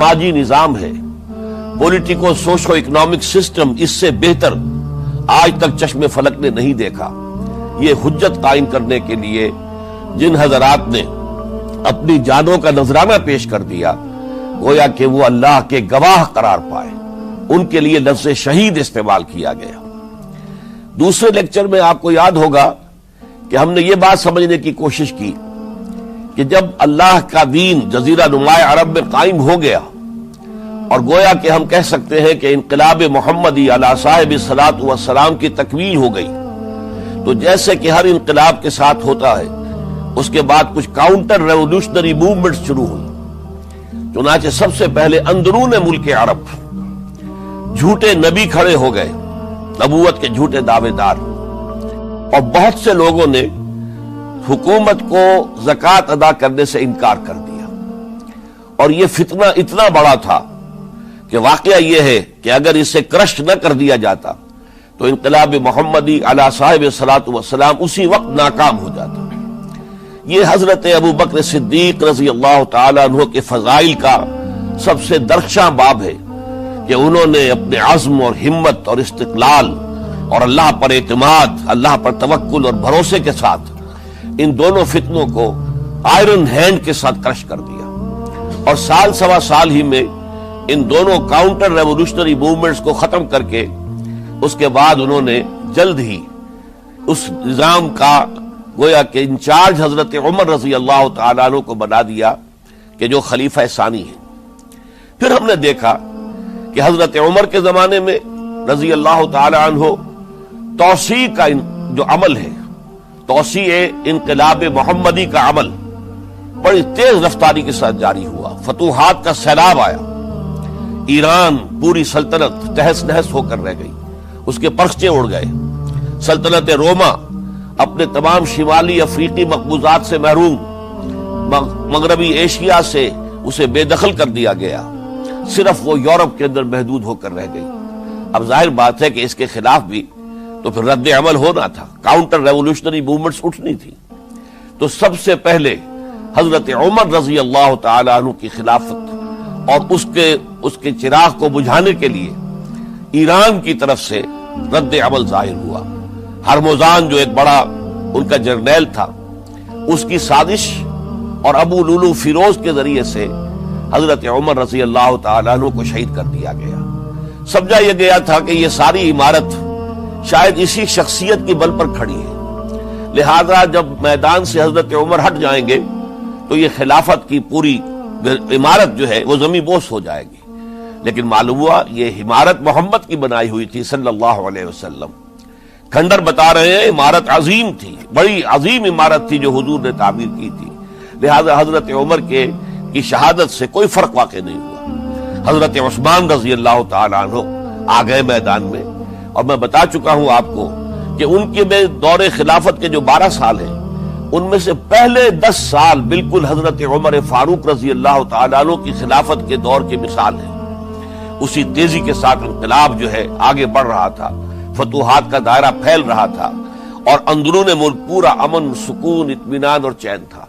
سماجی نظام ہے، پولیٹیکو سوشو اکنامک سسٹم اس سے بہتر آج تک چشم فلک نے نہیں دیکھا۔ یہ حجت قائم کرنے کے لیے جن حضرات نے اپنی جانوں کا نذرانہ پیش کر دیا، گویا کہ وہ اللہ کے گواہ قرار پائے، ان کے لیے لفظ شہید استعمال کیا گیا۔ دوسرے لیکچر میں آپ کو یاد ہوگا کہ ہم نے یہ بات سمجھنے کی کوشش کی کہ جب اللہ کا دین جزیرہ نما عرب میں قائم ہو گیا اور گویا کہ ہم کہہ سکتے ہیں کہ انقلاب محمدی علی صاحب الصلاۃ والسلام کی تکمیل ہو گئی، تو جیسے کہ ہر انقلاب کے ساتھ ہوتا ہے، اس کے بعد کچھ کاؤنٹر ریولوشنری موومنٹ شروع ہوئی۔ چنانچہ سب سے پہلے اندرون ملک عرب جھوٹے نبی کھڑے ہو گئے، نبوت کے جھوٹے دعوے دار، اور بہت سے لوگوں نے حکومت کو زکوٰۃ ادا کرنے سے انکار کر دیا، اور یہ فتنہ اتنا بڑا تھا کہ واقعہ یہ ہے کہ اگر اسے کرش نہ کر دیا جاتا تو انقلاب محمدی علی صاحب الصلاۃ والسلام اسی وقت ناکام ہو جاتا۔ یہ حضرت ابو بکر صدیق رضی اللہ تعالیٰ عنہ کے فضائل کا سب سے درخشاں باب ہے کہ انہوں نے اپنے عزم اور ہمت اور استقلال اور اللہ پر اعتماد، اللہ پر توکل اور بھروسے کے ساتھ ان دونوں فتنوں کو آئرن ہینڈ کے ساتھ کرش کر دیا، اور سال سوا سال ہی میں ان دونوں کاؤنٹر ریولوشنری موومنٹس کو ختم کر کے اس کے بعد انہوں نے جلد ہی اس نظام کا گویا کہ انچارج حضرت عمر رضی اللہ تعالیٰ عنہ کو بنا دیا کہ جو خلیفہ ثانی ہے۔ پھر ہم نے دیکھا کہ حضرت عمر کے زمانے میں رضی اللہ تعالیٰ عنہ توسیع کا جو عمل ہے، توسیع انقلاب محمدی کا عمل بڑی تیز رفتاری کے ساتھ جاری ہوا، فتوحات کا سیلاب آیا، ایران پوری سلطنت تہس نہس ہو کر رہ گئی، اس کے پرچے اڑ گئے، سلطنت روما اپنے تمام شمالی افریقی مقبوضات سے محروم، مغربی ایشیا سے اسے بے دخل کر دیا گیا، صرف وہ یورپ کے اندر محدود ہو کر رہ گئی۔ اب ظاہر بات ہے کہ اس کے خلاف بھی تو پھر رد عمل ہونا تھا، کاؤنٹر ریولوشنری موومنٹس اٹھنی تھی۔ تو سب سے پہلے حضرت عمر رضی اللہ تعالی عنہ کی خلافت اور اس کے چراغ کو بجھانے کے لیے ایران کی طرف سے رد عمل ظاہر ہوا۔ ہرموزان جو ایک بڑا ان کا جرنیل تھا، اس کی سازش اور ابو لولو فیروز کے ذریعے سے حضرت عمر رضی اللہ تعالیٰ عنہ کو شہید کر دیا گیا۔ سمجھا یہ گیا تھا کہ یہ ساری عمارت شاید اسی شخصیت کی بل پر کھڑی ہے، لہذا جب میدان سے حضرت عمر ہٹ جائیں گے تو یہ خلافت کی پوری عمارت جو ہے وہ زمین بوس ہو جائے گی۔ لیکن معلوم ہوا یہ عمارت محمد کی بنائی ہوئی تھی صلی اللہ علیہ وسلم۔ کھنڈر بتا رہے ہیں عمارت عظیم تھی، بڑی عظیم عمارت تھی جو حضور نے تعمیر کی تھی، لہذا حضرت عمر کی شہادت سے کوئی فرق واقع نہیں ہوا۔ حضرت عثمان رضی اللہ تعالیٰ عنہ آ گئے میدان میں، اور میں بتا چکا ہوں آپ کو کہ ان کے دور خلافت کے جو 12 سال ہیں، ان میں سے پہلے 10 سال بالکل حضرت عمر فاروق رضی اللہ تعالیٰ عنہ کی خلافت کے دور کی مثال ہے۔ اسی تیزی کے ساتھ انقلاب جو ہے آگے بڑھ رہا تھا، فتوحات کا دائرہ پھیل رہا تھا، اور اندرون ملک پورا امن، سکون، اطمینان اور چین تھا۔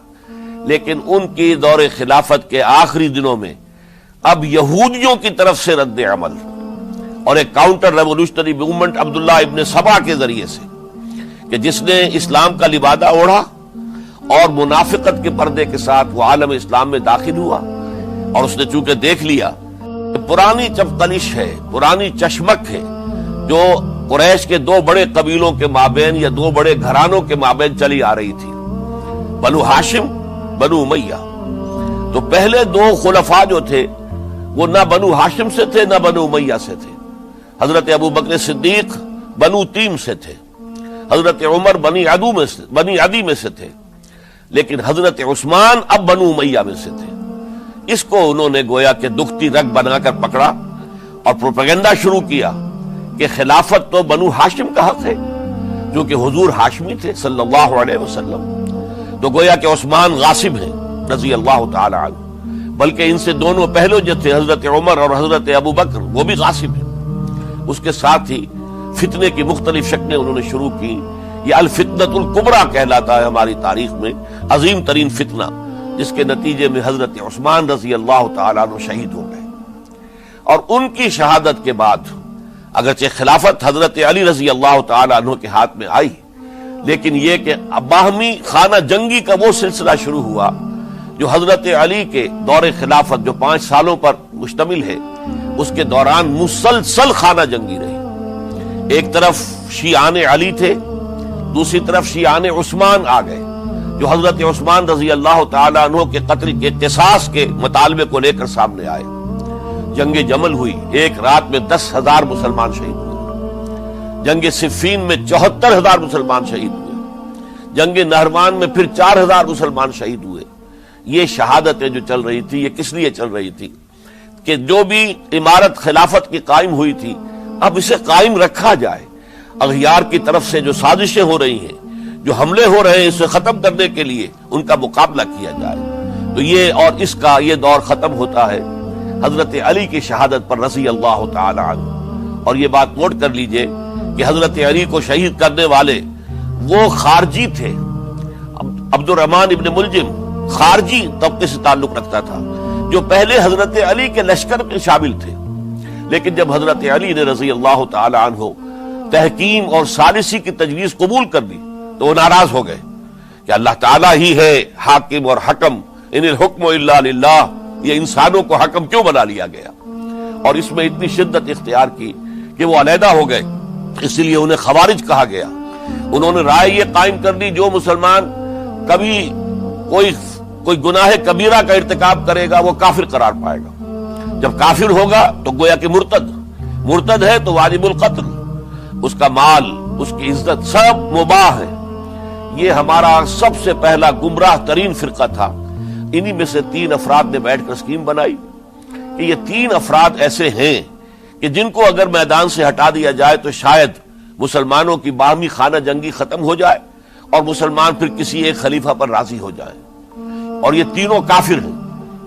لیکن ان کی دور خلافت کے آخری دنوں میں اب یہودیوں کی طرف سے رد عمل اور ایک کاؤنٹر ریولوشنری موومنٹ عبداللہ ابن سبا کے ذریعے سے، کہ جس نے اسلام کا لبادہ اوڑھا اور منافقت کے پردے کے ساتھ وہ عالم اسلام میں داخل ہوا، اور اس نے چونکہ دیکھ لیا کہ پرانی چپقلش ہے، پرانی چشمک ہے جو قریش کے 2 بڑے قبیلوں کے مابین یا 2 بڑے گھرانوں کے مابین چلی آ رہی تھی، بنو ہاشم، بنو امیہ۔ تو پہلے 2 خلفاء جو تھے وہ نہ بنو ہاشم سے تھے نہ بنو امیہ سے تھے۔ حضرت ابو بکر صدیق بنو تیم سے تھے، حضرت عمر بنی عدی میں سے تھے، لیکن حضرت عثمان اب بنو امیہ میں سے تھے۔ اس کو انہوں نے گویا کہ دکھتی رگ بنا کر پکڑا اور پروپیگنڈا شروع کیا کہ خلافت تو بنو ہاشم کا حق ہے، جو کہ حضور ہاشمی تھے صلی اللہ علیہ وسلم۔ تو گویا کہ عثمان غاصب ہیں رضی اللہ تعالی عنہ، بلکہ ان سے دونوں پہلو جو تھے حضرت عمر اور حضرت ابو بکر وہ بھی غاصب ہیں۔ اس کے ساتھ ہی فتنے کی مختلف شکلیں انہوں نے شروع کی۔ یہ الفتنۃ الکبریٰ کہلاتا ہے ہماری تاریخ میں، عظیم ترین فتنہ، جس کے نتیجے میں حضرت عثمان رضی اللہ تعالیٰ عنہ شہید ہو گئے۔ اور ان کی شہادت کے بعد اگرچہ خلافت حضرت علی رضی اللہ تعالی عنہ کے ہاتھ میں آئی، لیکن یہ کہ باہمی خانہ جنگی کا وہ سلسلہ شروع ہوا جو حضرت علی کے دور خلافت جو 5 سالوں پر مشتمل ہے، اس کے دوران مسلسل خانہ جنگی رہی۔ ایک طرف شیعان علی تھے، دوسری طرف شیعان عثمان آ گئے جو حضرت عثمان رضی اللہ تعالی عنہ کے قتل کے قصاص کے مطالبے کو لے کر سامنے آئے۔ جنگ جمل ہوئی، ایک رات میں 10,000 مسلمان شہید ہوئے۔ جنگ صفین میں 74,000 مسلمان شہید ہوئے۔ جنگ نہروان میں پھر 4,000 مسلمان شہید ہوئے۔ یہ شہادتیں جو چل رہی تھی، یہ کس لیے چل رہی تھی کہ جو بھی عمارت خلافت کی قائم ہوئی تھی اب اسے قائم رکھا جائے، اغیار کی طرف سے جو سازشیں ہو رہی ہیں، جو حملے ہو رہے ہیں، اسے ختم کرنے کے لیے ان کا مقابلہ کیا جائے۔ تو یہ اور اس کا یہ دور ختم ہوتا ہے حضرت علی کی شہادت پر رضی اللہ تعالی عنہ۔ اور یہ بات نوٹ کر لیجئے کہ حضرت علی کو شہید کرنے والے وہ خارجی تھے۔ عبد الرحمن ابن ملجم خارجی طبقے سے تعلق رکھتا تھا جو پہلے حضرت علی کے لشکر میں شامل تھے، لیکن جب حضرت علی نے رضی اللہ تعالی عنہ تحکیم اور ثالثی کی تجویز قبول کر دی تو وہ ناراض ہو گئے کہ اللہ تعالیٰ ہی ہے حاکم اور حکم، ان الحکم الا للہ، یہ انسانوں کو حکم کیوں بنا لیا گیا؟ اور اس میں اتنی شدت اختیار کی کہ وہ علیحدہ ہو گئے، اس لیے انہیں خوارج کہا گیا۔ انہوں نے رائے یہ قائم کر دی جو مسلمان کبھی کوئی گناہ کبیرہ کا ارتکاب کرے گا وہ کافر قرار پائے گا، جب کافر ہوگا تو گویا کہ مرتد ہے تو واجب القتل، اس کا مال، اس کی عزت سب مباح ہے۔ یہ ہمارا سب سے پہلا گمراہ ترین فرقہ تھا۔ انہی میں سے 3 افراد نے بیٹھ کر اسکیم بنائی کہ یہ 3 افراد ایسے ہیں کہ جن کو اگر میدان سے ہٹا دیا جائے تو شاید مسلمانوں کی باہمی خانہ جنگی ختم ہو جائے اور مسلمان پھر کسی ایک خلیفہ پر راضی ہو جائیں، اور یہ تینوں کافر ہیں،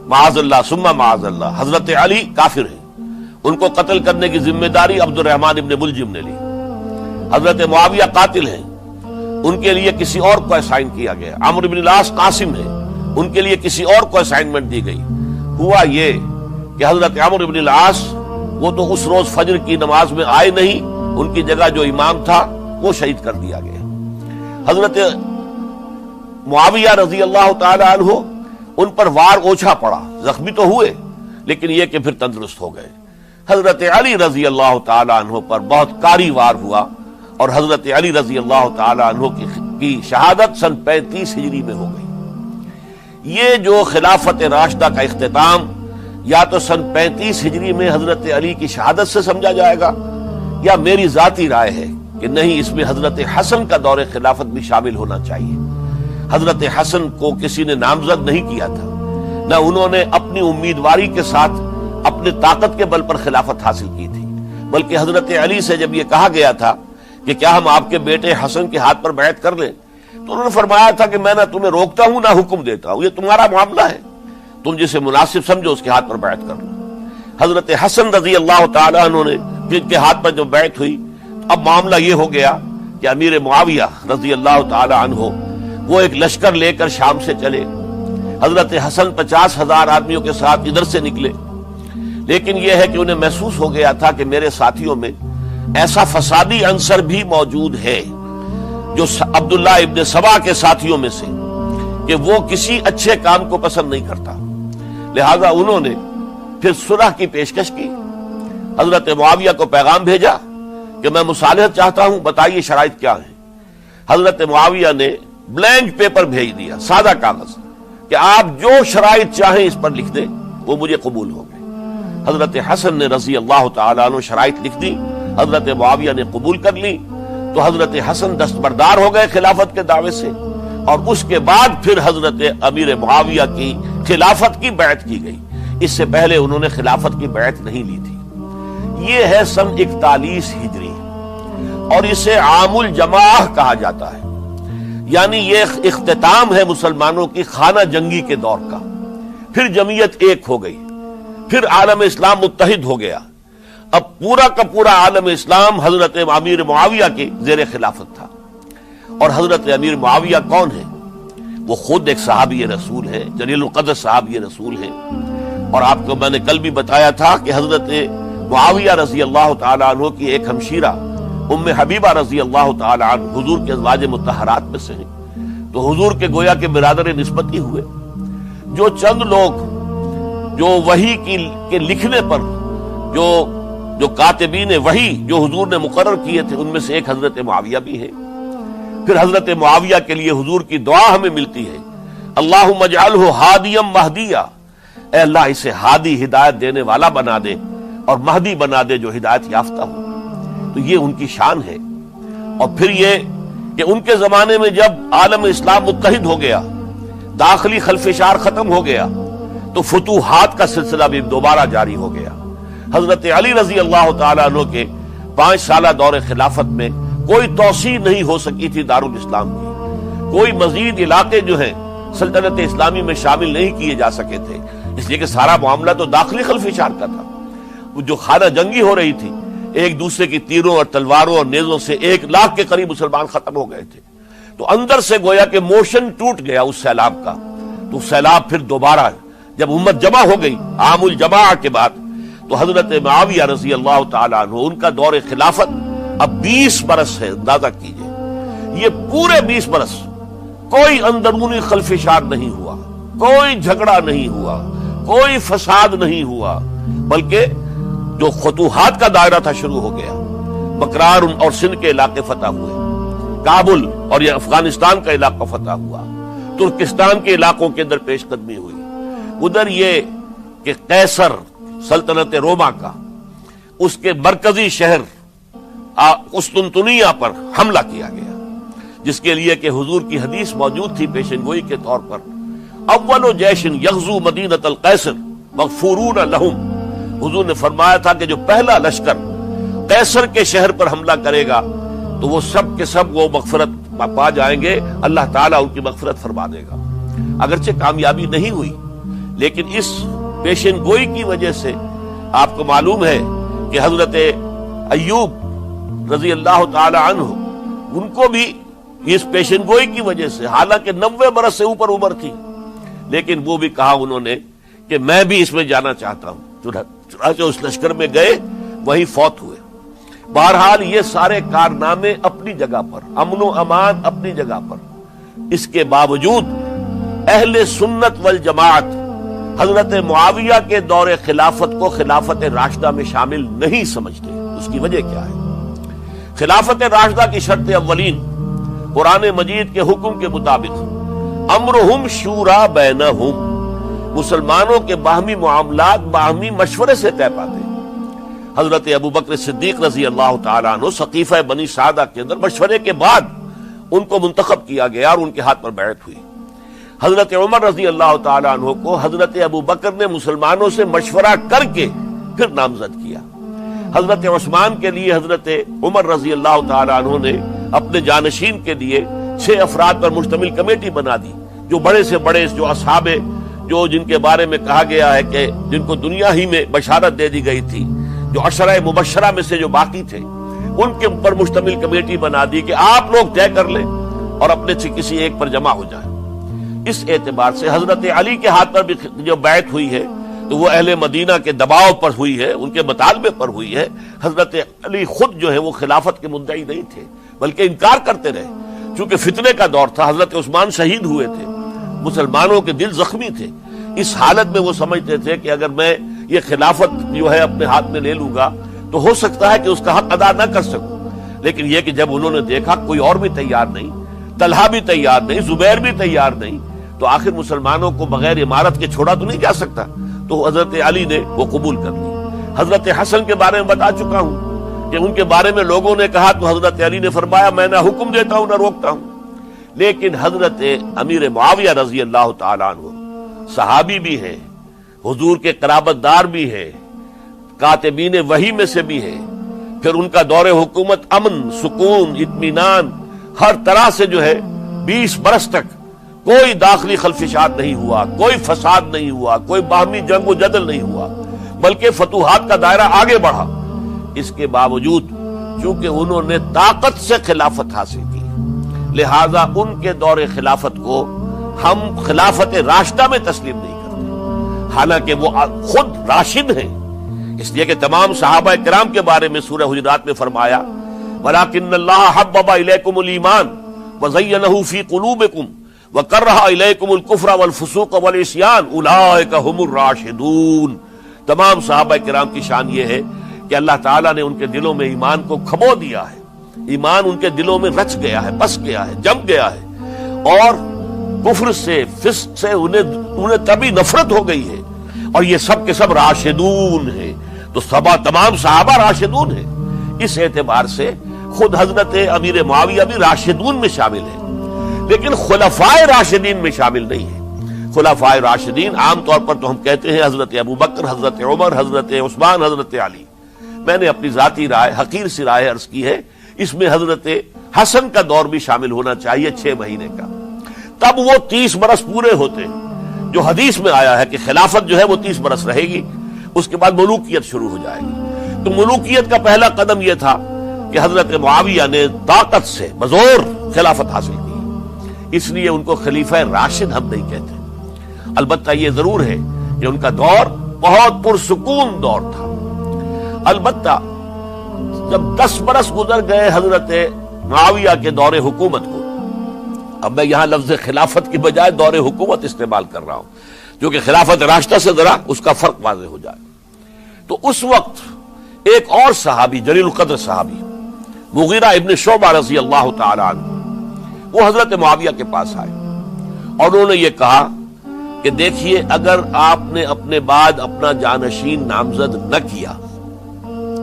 معاذ اللہ ثم معاذ اللہ۔ حضرت علی کافر ہیں، ان کو قتل کرنے کی ذمہ داری عبد الرحمن ابن ملجم نے لی۔ حضرت معاویہ قاتل ہیں، ان کے لیے کسی اور کو اسائن کیا گیا۔ عمرو بن العاص قاسم ہیں، ان کے لیے کسی اور کو اسائنمنٹ دی گئی۔ ہوا یہ کہ حضرت عمرو بن العاص وہ تو اس روز فجر کی نماز میں آئے نہیں، ان کی جگہ جو امام تھا وہ شہید کر دیا گیا۔ حضرت معاویہ رضی اللہ تعالی عنہ ان پر وار اوچھا پڑا، زخمی تو ہوئے لیکن یہ کہ پھر تندرست ہو گئے۔ حضرت علی رضی اللہ تعالی عنہ پر بہت کاری وار ہوا اور حضرت علی رضی اللہ تعالی عنہ کی شہادت سن 35 ہجری میں ہو گئی۔ یہ جو خلافت راشدہ کا اختتام یا تو سن 35 ہجری میں حضرت علی کی شہادت سے سمجھا جائے گا، یا میری ذاتی رائے ہے کہ نہیں، اس میں حضرت حسن کا دور خلافت بھی شامل ہونا چاہیے۔ حضرت حسن کو کسی نے نامزد نہیں کیا تھا، نہ انہوں نے اپنی امیدواری کے ساتھ اپنی طاقت کے بل پر خلافت حاصل کی تھی، بلکہ حضرت علی سے جب یہ کہا گیا تھا کہ کیا ہم آپ کے بیٹے حسن کے ہاتھ پر بیعت کر لیں، تو انہوں نے فرمایا تھا کہ میں نہ تمہیں روکتا ہوں نہ حکم دیتا ہوں، یہ تمہارا معاملہ ہے، تم جسے مناسب سمجھو اس کے ہاتھ پر بیعت کر لو۔ حضرت حسن رضی اللہ تعالیٰ عنہ نے جن کے ہاتھ پر جو بیعت ہوئی، اب معاملہ یہ ہو گیا کہ امیر معاویہ رضی اللہ تعالیٰ عنہ وہ ایک لشکر لے کر شام سے چلے۔ حضرت حسن 50,000 آدمیوں کے ساتھ ادھر سے نکلے، لیکن یہ ہے کہ انہیں محسوس ہو گیا تھا کہ میرے ساتھیوں میں ایسا فسادی عنصر بھی موجود ہے جو عبداللہ ابن سبا کے ساتھیوں میں سے، کہ وہ کسی اچھے کام کو پسند نہیں کرتا، لہذا انہوں نے پھر صلح کی پیشکش کی۔ حضرت معاویہ کو پیغام بھیجا کہ میں مصالحت چاہتا ہوں، بتائیے شرائط کیا ہیں۔ حضرت معاویہ نے بلینک پیپر بھیج دیا، سادہ کاغذ، کہ آپ جو شرائط چاہیں اس پر لکھ دیں، وہ مجھے قبول ہوں گے۔ حضرت حسن نے رضی اللہ تعالیٰ عنہ شرائط لکھ دی، حضرت معاویہ نے قبول کر لی، تو حضرت حسن دستبردار ہو گئے خلافت کے دعوے سے، اور اس کے بعد پھر حضرت امیر معاویہ کی خلافت کی بیعت کی گئی۔ اس سے پہلے انہوں نے خلافت کی بیعت نہیں لی تھی۔ یہ ہے سن 41 ہجری، اور اسے عام الجماع کہا جاتا ہے، یعنی یہ اختتام ہے مسلمانوں کی خانہ جنگی کے دور کا۔ پھر جمعیت ایک ہو گئی، پھر عالم اسلام متحد ہو گیا۔ اب پورا کا پورا عالم اسلام حضرت امیر معاویہ کے زیر خلافت تھا۔ اور حضرت امیر معاویہ کون ہے؟ وہ خود ایک صحابی رسول ہے، جلیل القدر صحابی رسول ہے۔ اور آپ کو میں نے کل بھی بتایا تھا کہ حضرت معاویہ رضی اللہ تعالی عنہ کی ایک ہمشیرہ ام حبیبہ رضی اللہ تعالی عنہ حضور کے ازواج مطہرات میں سے ہیں، تو حضور کے گویا کے برادر نسبت ہی ہوئے۔ جو چند لوگ جو وحی کے لکھنے پر جو کاتبین وحی جو حضور نے مقرر کیے تھے، ان میں سے ایک حضرت معاویہ بھی ہے۔ پھر حضرت معاویہ کے لیے حضور کی دعا ہمیں ملتی ہے، اللہم اجعلہ ہادیا مہدیا، اے اللہ اسے ہادی ہدایت دینے والا بنا دے اور مہدی بنا دے جو ہدایت یافتہ ہو۔ تو یہ ان کی شان ہے۔ اور پھر یہ کہ ان کے زمانے میں جب عالم اسلام متحد ہو گیا، داخلی خلفشار ختم ہو گیا، تو فتوحات کا سلسلہ بھی دوبارہ جاری ہو گیا۔ حضرت علی رضی اللہ تعالیٰ عنہ کے 5 سالہ دور خلافت میں کوئی توسیع نہیں ہو سکی تھی دارالاسلام کی، کوئی مزید علاقے جو ہیں سلطنت اسلامی میں شامل نہیں کیے جا سکے تھے، اس لیے کہ سارا معاملہ تو داخلی خلفشار کا تھا۔ وہ جو خانہ جنگی ہو رہی تھی، ایک دوسرے کی تیروں اور تلواروں اور نیزوں سے 1 لاکھ کے قریب مسلمان ختم ہو گئے تھے، تو اندر سے گویا کہ موشن ٹوٹ گیا اس سیلاب کا۔ تو سیلاب پھر دوبارہ جب امت جمع ہو گئی عام الجماع کے بعد، تو حضرت معاویہ رضی اللہ تعالیٰ عنہ ان کا دور خلافت اب 20 برس ہے۔ اندازہ کیجئے یہ پورے 20 برس کوئی اندرونی خلفشار نہیں ہوا، کوئی جھگڑا نہیں ہوا، کوئی فساد نہیں ہوا، بلکہ جو فتوحات کا دائرہ تھا شروع ہو گیا۔ بکرار اور سندھ کے علاقے فتح ہوئے، کابل اور یہ افغانستان کا علاقہ فتح ہوا، ترکستان کے علاقوں کے اندر پیش قدمی ہوئی۔ ادھر یہ کہ قیصر سلطنت روما کا اس کے مرکزی شہر قسطنطنیہ پر حملہ کیا گیا، جس کے لیے کہ حضور کی حدیث موجود تھی پیشن گوئی کے طور پر، اول جیش یغزو مدینۃ القیصر مغفورون لہم۔ حضور نے فرمایا تھا کہ جو پہلا لشکر قیصر کے شہر پر حملہ کرے گا تو وہ سب کے سب وہ مغفرت پا جائیں گے، اللہ تعالیٰ ان کی مغفرت فرما دے گا۔ اگرچہ کامیابی نہیں ہوئی، لیکن اس پیشن گوئی کی وجہ سے آپ کو معلوم ہے کہ حضرت ایوب رضی اللہ تعالی عنہ ان کو بھی اس پیشن گوئی کی وجہ سے، حالانکہ 90 برس سے اوپر عمر تھی، لیکن وہ بھی کہا انہوں نے کہ میں بھی اس میں جانا چاہتا ہوں، چنانچہ اس لشکر میں گئے، وہیں فوت ہوئے۔ بہرحال یہ سارے کارنامے اپنی جگہ پر، امن و امان اپنی جگہ پر، اس کے باوجود اہل سنت والجماعت حضرت معاویہ کے دور خلافت کو خلافت راشدہ میں شامل نہیں سمجھتے۔ اس کی وجہ کیا ہے؟ خلافت راشدہ کی شرط اولین قرآن مجید کے حکم کے مطابق امرہم شورا بینہم، مسلمانوں کے باہمی معاملات باہمی مشورے سے طے پاتے۔ حضرت ابوبکر صدیق رضی اللہ تعالیٰ عنہ سقیفہ بنی سعدہ کے اندر مشورے کے بعد ان کو منتخب کیا گیا اور ان کے ہاتھ پر بیعت ہوئی۔ حضرت عمر رضی اللہ تعالیٰ عنہ کو حضرت ابوبکر نے مسلمانوں سے مشورہ کر کے پھر نامزد کیا۔ حضرت عثمان کے لیے حضرت عمر رضی اللہ تعالیٰ عنہ نے اپنے جانشین کے لیے 6 افراد پر مشتمل کمیٹی بنا دی، جو بڑے سے بڑے جو اصحاب جو جن کے بارے میں کہا گیا ہے کہ جن کو دنیا ہی میں بشارت دے دی گئی تھی، جو عشرہ مبشرہ میں سے جو باقی تھے، ان کے اوپر مشتمل کمیٹی بنا دی کہ آپ لوگ طے کر لیں اور اپنے سے کسی ایک پر جمع ہو جائیں۔ اس اعتبار سے حضرت علی کے ہاتھ پر بھی جو بیعت ہوئی ہے تو وہ اہل مدینہ کے دباؤ پر ہوئی ہے، ان کے مطالبے پر ہوئی ہے۔ حضرت علی خود جو ہے وہ خلافت کے مدعی نہیں تھے، بلکہ انکار کرتے رہے، چونکہ فتنے کا دور تھا۔ حضرت عثمان شہید ہوئے تھے، مسلمانوں کے دل زخمی تھے۔ اس حالت میں وہ سمجھتے تھے کہ اگر میں یہ خلافت جو ہے اپنے ہاتھ میں لے لوں گا تو ہو سکتا ہے کہ اس کا حق ادا نہ کر سکوں، لیکن یہ کہ جب انہوں نے دیکھا کوئی اور بھی تیار نہیں، طلحہ بھی تیار نہیں، زبیر بھی تیار نہیں، تو آخر مسلمانوں کو بغیر امارت کے چھوڑا تو نہیں جا سکتا، تو حضرت علی نے وہ قبول کر لی۔ حضرت حسن کے بارے میں بتا چکا ہوں کہ ان کے بارے میں لوگوں نے کہا تو حضرت علی نے فرمایا میں نہ حکم دیتا ہوں نہ روکتا ہوں۔ لیکن حضرت امیر معاویہ رضی اللہ تعالیٰ عنہ صحابی بھی ہیں، حضور کے قرابت دار بھی ہیں، کاتبین وحی میں سے بھی ہیں، پھر ان کا دور حکومت امن، سکون، اطمینان ہر طرح سے جو ہے 20 برس تک کوئی داخلی خلفشات نہیں ہوا، کوئی فساد نہیں ہوا، کوئی باہمی جنگ و جدل نہیں ہوا، بلکہ فتوحات کا دائرہ آگے بڑھا۔ اس کے باوجود چونکہ انہوں نے طاقت سے خلافت حاصل کی، لہذا ان کے دور خلافت کو ہم خلافت راشدہ میں تسلیم نہیں کرتے۔ حالانکہ وہ خود راشد ہیں، اس لیے کہ تمام صحابہ کرام کے بارے میں سورہ حجرات میں فرمایا وَلَٰكِنَّ اللَّهَ حَبَّبَ إِلَيْكُمُ الْإِيمَانَ وَزَيَّنَهُ فِي قُلُوبِكُمْ وَكَرَّهَ إِلَيْكُمُ الْكُفْرَ وَالْفُسُوقَ وَالْعِصْيَانَ أُولَٰئِكَ هُمُ الرَّاشِدُونَ۔ تمام صحابہ کرام کی شان یہ ہے کہ اللہ تعالیٰ نے ان کے دلوں میں ایمان کو کھبو دیا ہے، ایمان ان کے دلوں میں رچ گیا ہے، بس گیا ہے، جم گیا ہے، اور کفر سے فسق سے انہیں تبھی نفرت ہو گئی ہے، اور یہ سب کے سب راشدون ہیں۔ تو تمام صحابہ راشدون ہیں، اس اعتبار سے خود حضرت امیر معاویہ بھی راشدون میں شامل ہیں، لیکن خلفائے راشدین میں شامل نہیں ہیں۔ خلفائے راشدین عام طور پر تو ہم کہتے ہیں حضرت ابو بکر، حضرت عمر، حضرت عثمان، حضرت علی۔ میں نے اپنی ذاتی رائے، حقیر سی رائے عرض کی ہے، اس میں حضرت حسن کا دور بھی شامل ہونا چاہیے 6 مہینے کا، تب وہ 30 برس پورے ہوتے ہیں، جو حدیث میں آیا ہے کہ خلافت جو ہے وہ 30 برس رہے گی، اس کے بعد ملوکیت شروع ہو جائے گی۔ تو ملوکیت کا پہلا قدم یہ تھا کہ حضرت معاویہ نے طاقت سے بزور خلافت حاصل کی، اس لیے ان کو خلیفہ راشد ہم نہیں کہتے۔ البتہ یہ ضرور ہے کہ ان کا دور بہت پرسکون دور تھا۔ البتہ جب 10 برس گزر گئے حضرت معاویہ کے دور حکومت کو، اب میں یہاں لفظ خلافت کی بجائے دور حکومت استعمال کر رہا ہوں، جو کہ خلافت راشدہ سے ذرا اس کا فرق واضح ہو جائے، تو اس وقت ایک اور صحابی، جلیل القدر صحابی مغیرہ ابن شعبہ رضی اللہ تعالی عنہ، وہ حضرت معاویہ کے پاس آئے اور انہوں نے یہ کہا کہ دیکھیے، اگر آپ نے اپنے بعد اپنا جانشین نامزد نہ کیا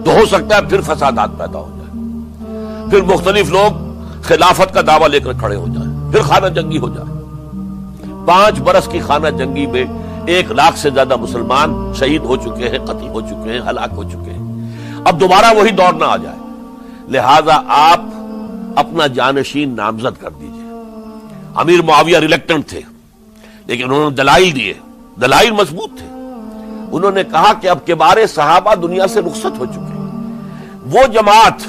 تو ہو سکتا ہے پھر فسادات پیدا ہو جائے، پھر مختلف لوگ خلافت کا دعویٰ لے کر کھڑے ہو جائیں، پھر خانہ جنگی ہو جائے۔ 5 برس کی خانہ جنگی میں 1 لاکھ سے زیادہ مسلمان شہید ہو چکے ہیں، قتل ہو چکے ہیں، ہلاک ہو چکے ہیں۔ اب دوبارہ وہی دور نہ آ جائے، لہذا آپ اپنا جانشین نامزد کر دیجئے۔ امیر معاویہ ریلیکٹنٹ تھے، لیکن انہوں نے دلائل دیے، دلائل مضبوط تھے۔ انہوں نے کہا کہ اب کبار صحابہ دنیا سے رخصت ہو چکے، وہ جماعت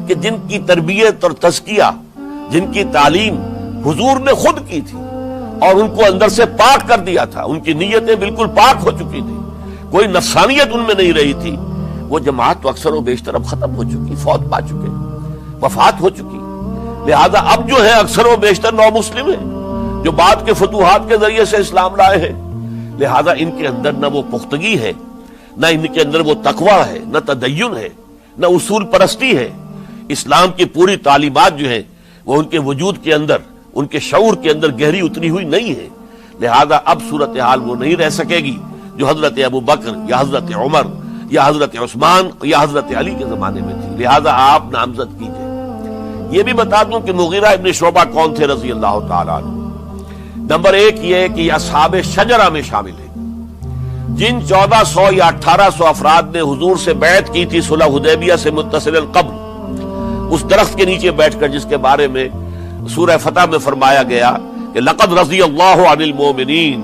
کہ جن کی تربیت اور تزکیہ، جن کی تعلیم حضور نے خود کی تھی اور ان کو اندر سے پاک کر دیا تھا، ان کی نیتیں بالکل پاک ہو چکی تھی، کوئی نفسانیت ان میں نہیں رہی تھی، وہ جماعت تو اکثر و بیشتر اب ختم ہو چکی، فوت پا چکے، وفات ہو چکی۔ لہذا اب جو ہے اکثر و بیشتر نو مسلم ہیں، جو بعد کے فتوحات کے ذریعے سے اسلام لائے ہیں، لہذا ان کے اندر نہ وہ پختگی ہے، نہ ان کے اندر وہ تقوی ہے، نہ تدین ہے، نہ اصول پرستی ہے۔ اسلام کی پوری تعلیمات جو ہیں وہ ان کے وجود کے اندر، ان کے شعور کے اندر گہری اتری ہوئی نہیں ہے، لہذا اب صورتحال وہ نہیں رہ سکے گی جو حضرت ابو بکر یا حضرت عمر یا حضرت عثمان یا حضرت علی کے زمانے میں تھی، لہذا آپ نامزد کیجئے۔ یہ بھی بتا دوں کہ مغیرہ ابن شعبہ کون تھے رضی اللہ تعالیٰ عنہ۔ نمبر 1 یہ کہ یہ اصحاب شجرہ میں شامل ہیں، جن 1400 یا 1800 افراد نے حضور سے بیعت کی تھی صلح حدیبیہ سے متصل قبل، اس درخت کے نیچے بیٹھ کر جس کے بارے میں سورہ فتح میں فرمایا گیا کہ لقد رضی اللہ عن المؤمنین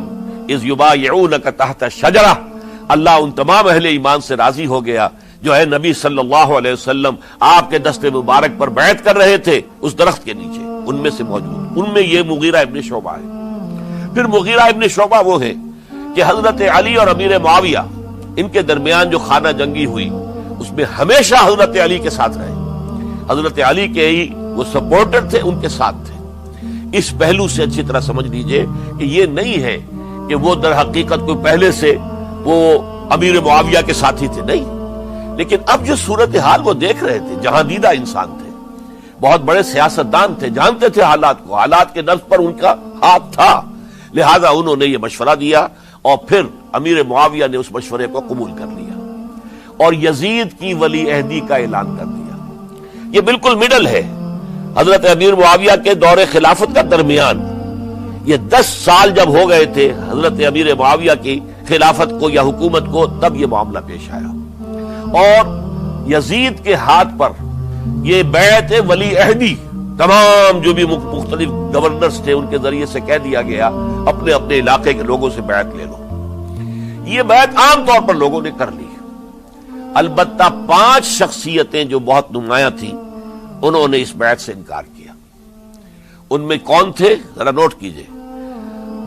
اذ یبایعونک تحت الشجرہ، اللہ ان تمام اہل ایمان سے راضی ہو گیا جو ہے نبی صلی اللہ علیہ وسلم آپ کے دست مبارک پر بیعت کر رہے تھے اس درخت کے نیچے، ان میں سے موجود، ان میں یہ مغیرہ ابن شعبہ ہے۔ پھر مغیرہ ابن شعبہ وہ ہے کہ حضرت علی اور امیر معاویہ ان کے درمیان جو خانہ جنگی ہوئی اس میں ہمیشہ حضرت علی کے ساتھ رہے، حضرت علی کے ہی وہ سپورٹر تھے، ان کے ساتھ تھے۔ اس پہلو سے اچھی طرح سمجھ لیجئے کہ یہ نہیں ہے کہ وہ در حقیقت کوئی پہلے سے وہ امیر معاویہ کے ساتھی تھے، نہیں، لیکن اب جو صورتحال وہ دیکھ رہے تھے، جہاں دیدہ انسان تھے، بہت بڑے سیاستدان تھے، جانتے تھے حالات کو، حالات کے نفس پر ان کا ہاتھ تھا، لہذا انہوں نے یہ مشورہ دیا اور پھر امیر معاویہ نے اس مشورے کو قبول کر لیا اور یزید کی ولی عہدی کا اعلان کر دیا۔ یہ بالکل مڈل ہے حضرت امیر معاویہ کے دور خلافت کا درمیان، یہ 10 سال جب ہو گئے تھے حضرت امیر معاویہ کی خلافت کو یا حکومت کو، تب یہ معاملہ پیش آیا اور یزید کے ہاتھ پر یہ بیعت ولی عہدی تمام جو بھی مختلف گورنرز تھے ان کے ذریعے سے کہہ دیا گیا اپنے اپنے علاقے کے لوگوں سے بیعت لے لو۔ یہ بیعت عام طور پر لوگوں نے کر لی، البتہ 5 شخصیتیں جو بہت نمایاں تھیں انہوں نے اس بیعت سے انکار کیا۔ ان میں کون تھے ذرا نوٹ کیجئے،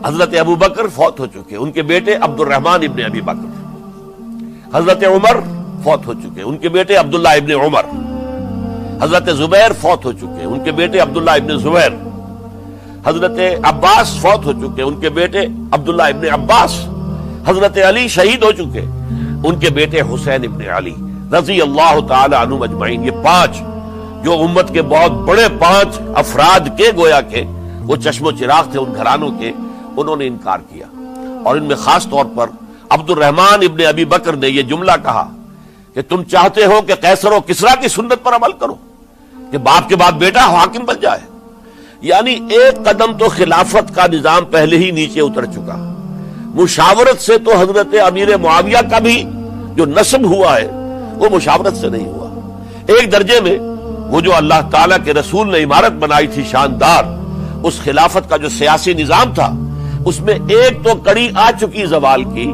حضرت ابو بکر فوت ہو چکے، ان کے بیٹے عبد الرحمن ابن ابی بکر. حضرت عمر فوت ہو چکے، ان کے بیٹے عبداللہ ابن عمر. حضرت زبیر فوت ہو چکے، ان کے بیٹے عبداللہ ابن زبیر. حضرت عباس فوت ہو چکے، ان کے بیٹے عبداللہ ابن عباس. حضرت علی شہید ہو چکے، ان کے بیٹے حسین ابن علی رضی اللہ تعالی عنہم اجمعین. یہ 5 جو امت کے بہت بڑے 5 افراد کے گویا کے وہ چشم و چراغ تھے ان گھرانوں کے، انہوں نے انکار کیا. اور ان میں خاص طور پر عبد الرحمن ابن ابی بکر نے یہ جملہ کہا کہ تم چاہتے ہو کہ قیصر و کسریٰ کی سنت پر عمل کرو کہ باپ کے بعد بیٹا حاکم بن جائے. یعنی ایک قدم تو خلافت کا نظام پہلے ہی نیچے اتر چکا. مشاورت سے تو حضرت امیر معاویہ کا بھی جو نسب ہوا ہے وہ مشاورت سے نہیں ہوا. ایک درجے میں وہ جو اللہ تعالیٰ کے رسول نے عمارت بنائی تھی شاندار، اس خلافت کا جو سیاسی نظام تھا، اس میں ایک تو کڑی آ چکی زوال کی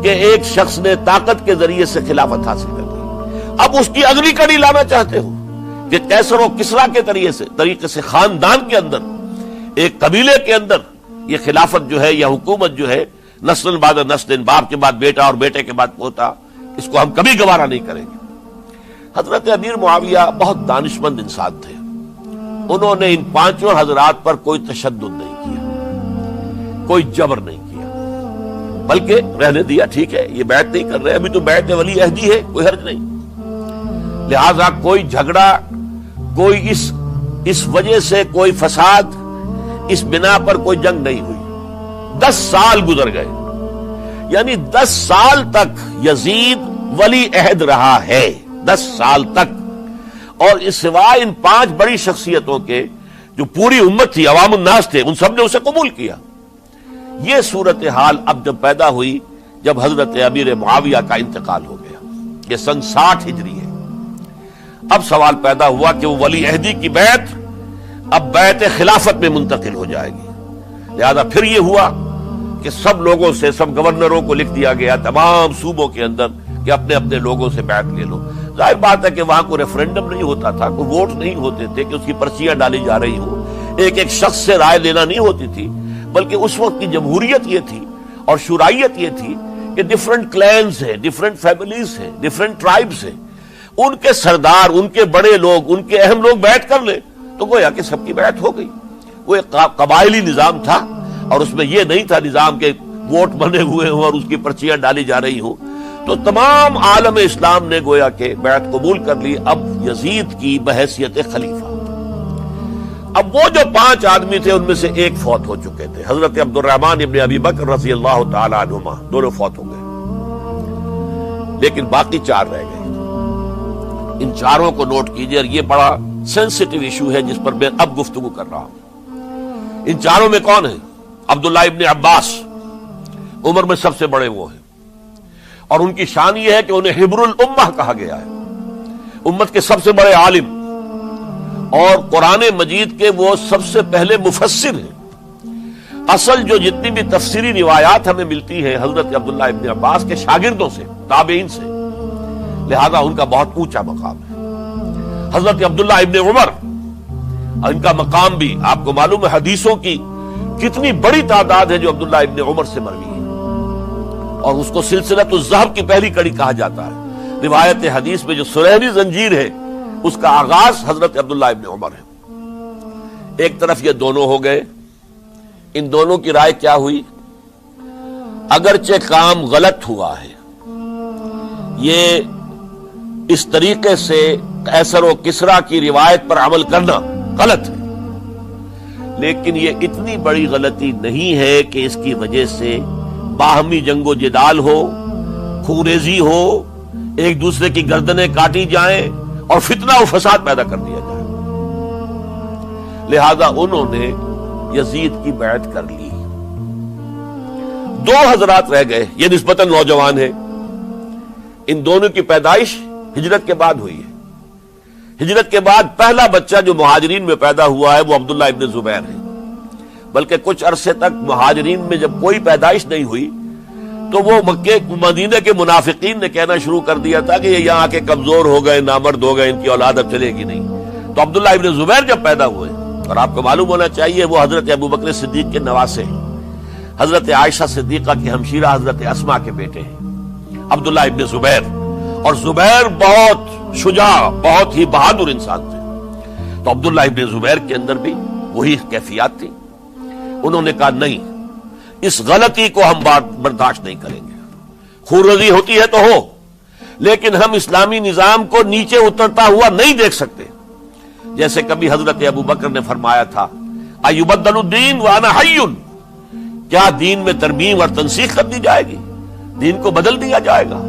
کہ ایک شخص نے طاقت کے ذریعے سے خلافت حاصل کر لی. اب اس کی اگلی کڑی لانا چاہتے ہو کہ قیصر و کسریٰ کے طریقے سے خاندان کے اندر، ایک قبیلے کے اندر یہ خلافت جو ہے یا حکومت جو ہے نسل بعد نسل، باپ کے بعد بیٹا اور بیٹے کے بعد پوتا، اس کو ہم کبھی گوارا نہیں کریں گے. حضرت امیر معاویہ بہت دانشمند انسان تھے. انہوں نے ان 5 حضرات پر کوئی تشدد نہیں کیا، کوئی جبر نہیں کیا، بلکہ رہنے دیا. ٹھیک ہے، یہ بیعت نہیں کر رہے، ابھی تو بیعت ولی عہدی ہے، کوئی حرج نہیں. لہذا کوئی جھگڑا، کوئی اس وجہ سے کوئی فساد، اس بنا پر کوئی جنگ نہیں ہوئی. 10 سال گزر گئے، یعنی 10 سال تک یزید ولی عہد رہا ہے. 10 سال تک. اور اس سوائے ان 5 بڑی شخصیتوں کے جو پوری امت تھی، عوام الناس تھے، ان سب نے اسے قبول کیا. یہ صورتحال اب جب پیدا ہوئی جب حضرت امیر معاویہ کا انتقال ہو گیا، یہ سن 60 ہجری ہے. اب سوال پیدا ہوا کہ وہ ولی عہدی کی بیعت اب بیعت خلافت میں منتقل ہو جائے گی. لہذا پھر یہ ہوا کہ سب لوگوں سے، سب گورنروں کو لکھ دیا گیا تمام صوبوں کے اندر کہ اپنے اپنے لوگوں سے بیعت لے لو. ظاہر بات ہے کہ وہاں کوئی ریفرنڈم نہیں ہوتا تھا، کوئی ووٹ نہیں ہوتے تھے کہ اس کی پرچیاں ڈالی جا رہی ہوں، ایک شخص سے رائے لینا نہیں ہوتی تھی، بلکہ اس وقت کی جمہوریت یہ تھی اور شورائیت یہ تھی کہ ڈفرنٹ کلینز ہیں، ڈفرنٹ فیملیز ہیں، ڈفرنٹ ٹرائبز ہیں، ان کے سردار، ان کے بڑے لوگ، ان کے اہم لوگ بیعت کر لیں تو گویا کہ سب کی بیعت ہو گئی. وہ ایک قبائلی نظام تھا اور اس میں یہ نہیں تھا نظام کے ووٹ بنے ہوئے ہوں اور اس کی پرچیاں ڈالی جا رہی ہوں. تو تمام عالم اسلام نے گویا کہ بیعت قبول کر لی اب یزید کی بحیثیت خلیفہ. اب وہ جو 5 آدمی تھے ان میں سے ایک فوت ہو چکے تھے، حضرت عبد الرحمن ابن ابی بکر رضی اللہ تعالی عنہما، دونوں فوت ہو گئے، لیکن باقی 4 رہ گئے. ان 4 کو نوٹ کیجئے، اور یہ بڑا سینسٹیو ایشو ہے جس پر میں اب گفتگو کر رہا ہوں. ان 4 میں کون ہیں؟ عبداللہ ابن عباس، عمر میں سب سے بڑے وہ ہیں، اور ان کی شان یہ ہے کہ انہیں حبر الامہ کہا گیا ہے، امت کے سب سے بڑے عالم، اور قرآن مجید کے وہ سب سے پہلے مفسر ہیں. اصل جو جتنی بھی تفسیری روایات ہمیں ملتی ہیں حضرت عبداللہ ابن عباس کے شاگردوں سے، تابعین سے، لہذا ان کا بہت اونچا مقام ہے. حضرت عبداللہ ابن عمر، ان کا مقام بھی آپ کو معلوم ہے، حدیثوں کی کتنی بڑی تعداد ہے جو عبداللہ ابن عمر سے مروی ہے، اور اس کو سلسلۃ الذہب کی پہلی کڑی کہا جاتا ہے. روایت حدیث میں جو سنہری زنجیر ہے اس کا آغاز حضرت عبداللہ ابن عمر ہے. ایک طرف یہ دونوں ہو گئے، ان دونوں کی رائے کیا ہوئی؟ اگرچہ کام غلط ہوا ہے، یہ اس طریقے سے قیصر و کسریٰ کی روایت پر عمل کرنا غلط ہے، لیکن یہ اتنی بڑی غلطی نہیں ہے کہ اس کی وجہ سے باہمی جنگ و جدال ہو، خوریزی ہو، ایک دوسرے کی گردنیں کاٹی جائیں اور فتنہ و فساد پیدا کر دیا جائے. لہذا انہوں نے یزید کی بیعت کر لی. 2 حضرات رہ گئے، یہ نسبتاً نوجوان ہیں. ان دونوں کی پیدائش ہجرت کے بعد ہوئی ہے. ہجرت کے بعد پہلا بچہ جو مہاجرین میں پیدا ہوا ہے وہ عبداللہ ابن زبیر ہے. بلکہ کچھ عرصے تک مہاجرین میں جب کوئی پیدائش نہیں ہوئی تو وہ مکے مدینے کے منافقین نے کہنا شروع کر دیا تھا کہ یہ یہاں آ کے کمزور ہو گئے، نامرد ہو گئے، ان کی اولاد اب چلے گی نہیں. تو عبداللہ ابن زبیر جب پیدا ہوئے، اور آپ کو معلوم ہونا چاہیے وہ حضرت ابو بکر صدیق کے نواسے ہیں، حضرت عائشہ صدیقہ کی ہمشیرہ حضرت اسما کے بیٹے ہیں عبداللہ ابن زبیر، اور زبیر بہت شجاع، بہت ہی بہادر انسان تھے، تو عبداللہ ابن زبیر کے اندر بھی وہی کیفیات تھی۔ انہوں نے کہا نہیں، اس غلطی کو ہم برداشت نہیں کریں گے، خون ریزی ہوتی ہے تو ہو، لیکن ہم اسلامی نظام کو نیچے اترتا ہوا نہیں دیکھ سکتے۔ جیسے کبھی حضرت ابو بکر نے فرمایا تھا ایبدل الدین وانا حی، کیا دین میں ترمیم اور تنسیخ کر دی جائے گی، دین کو بدل دیا جائے گا،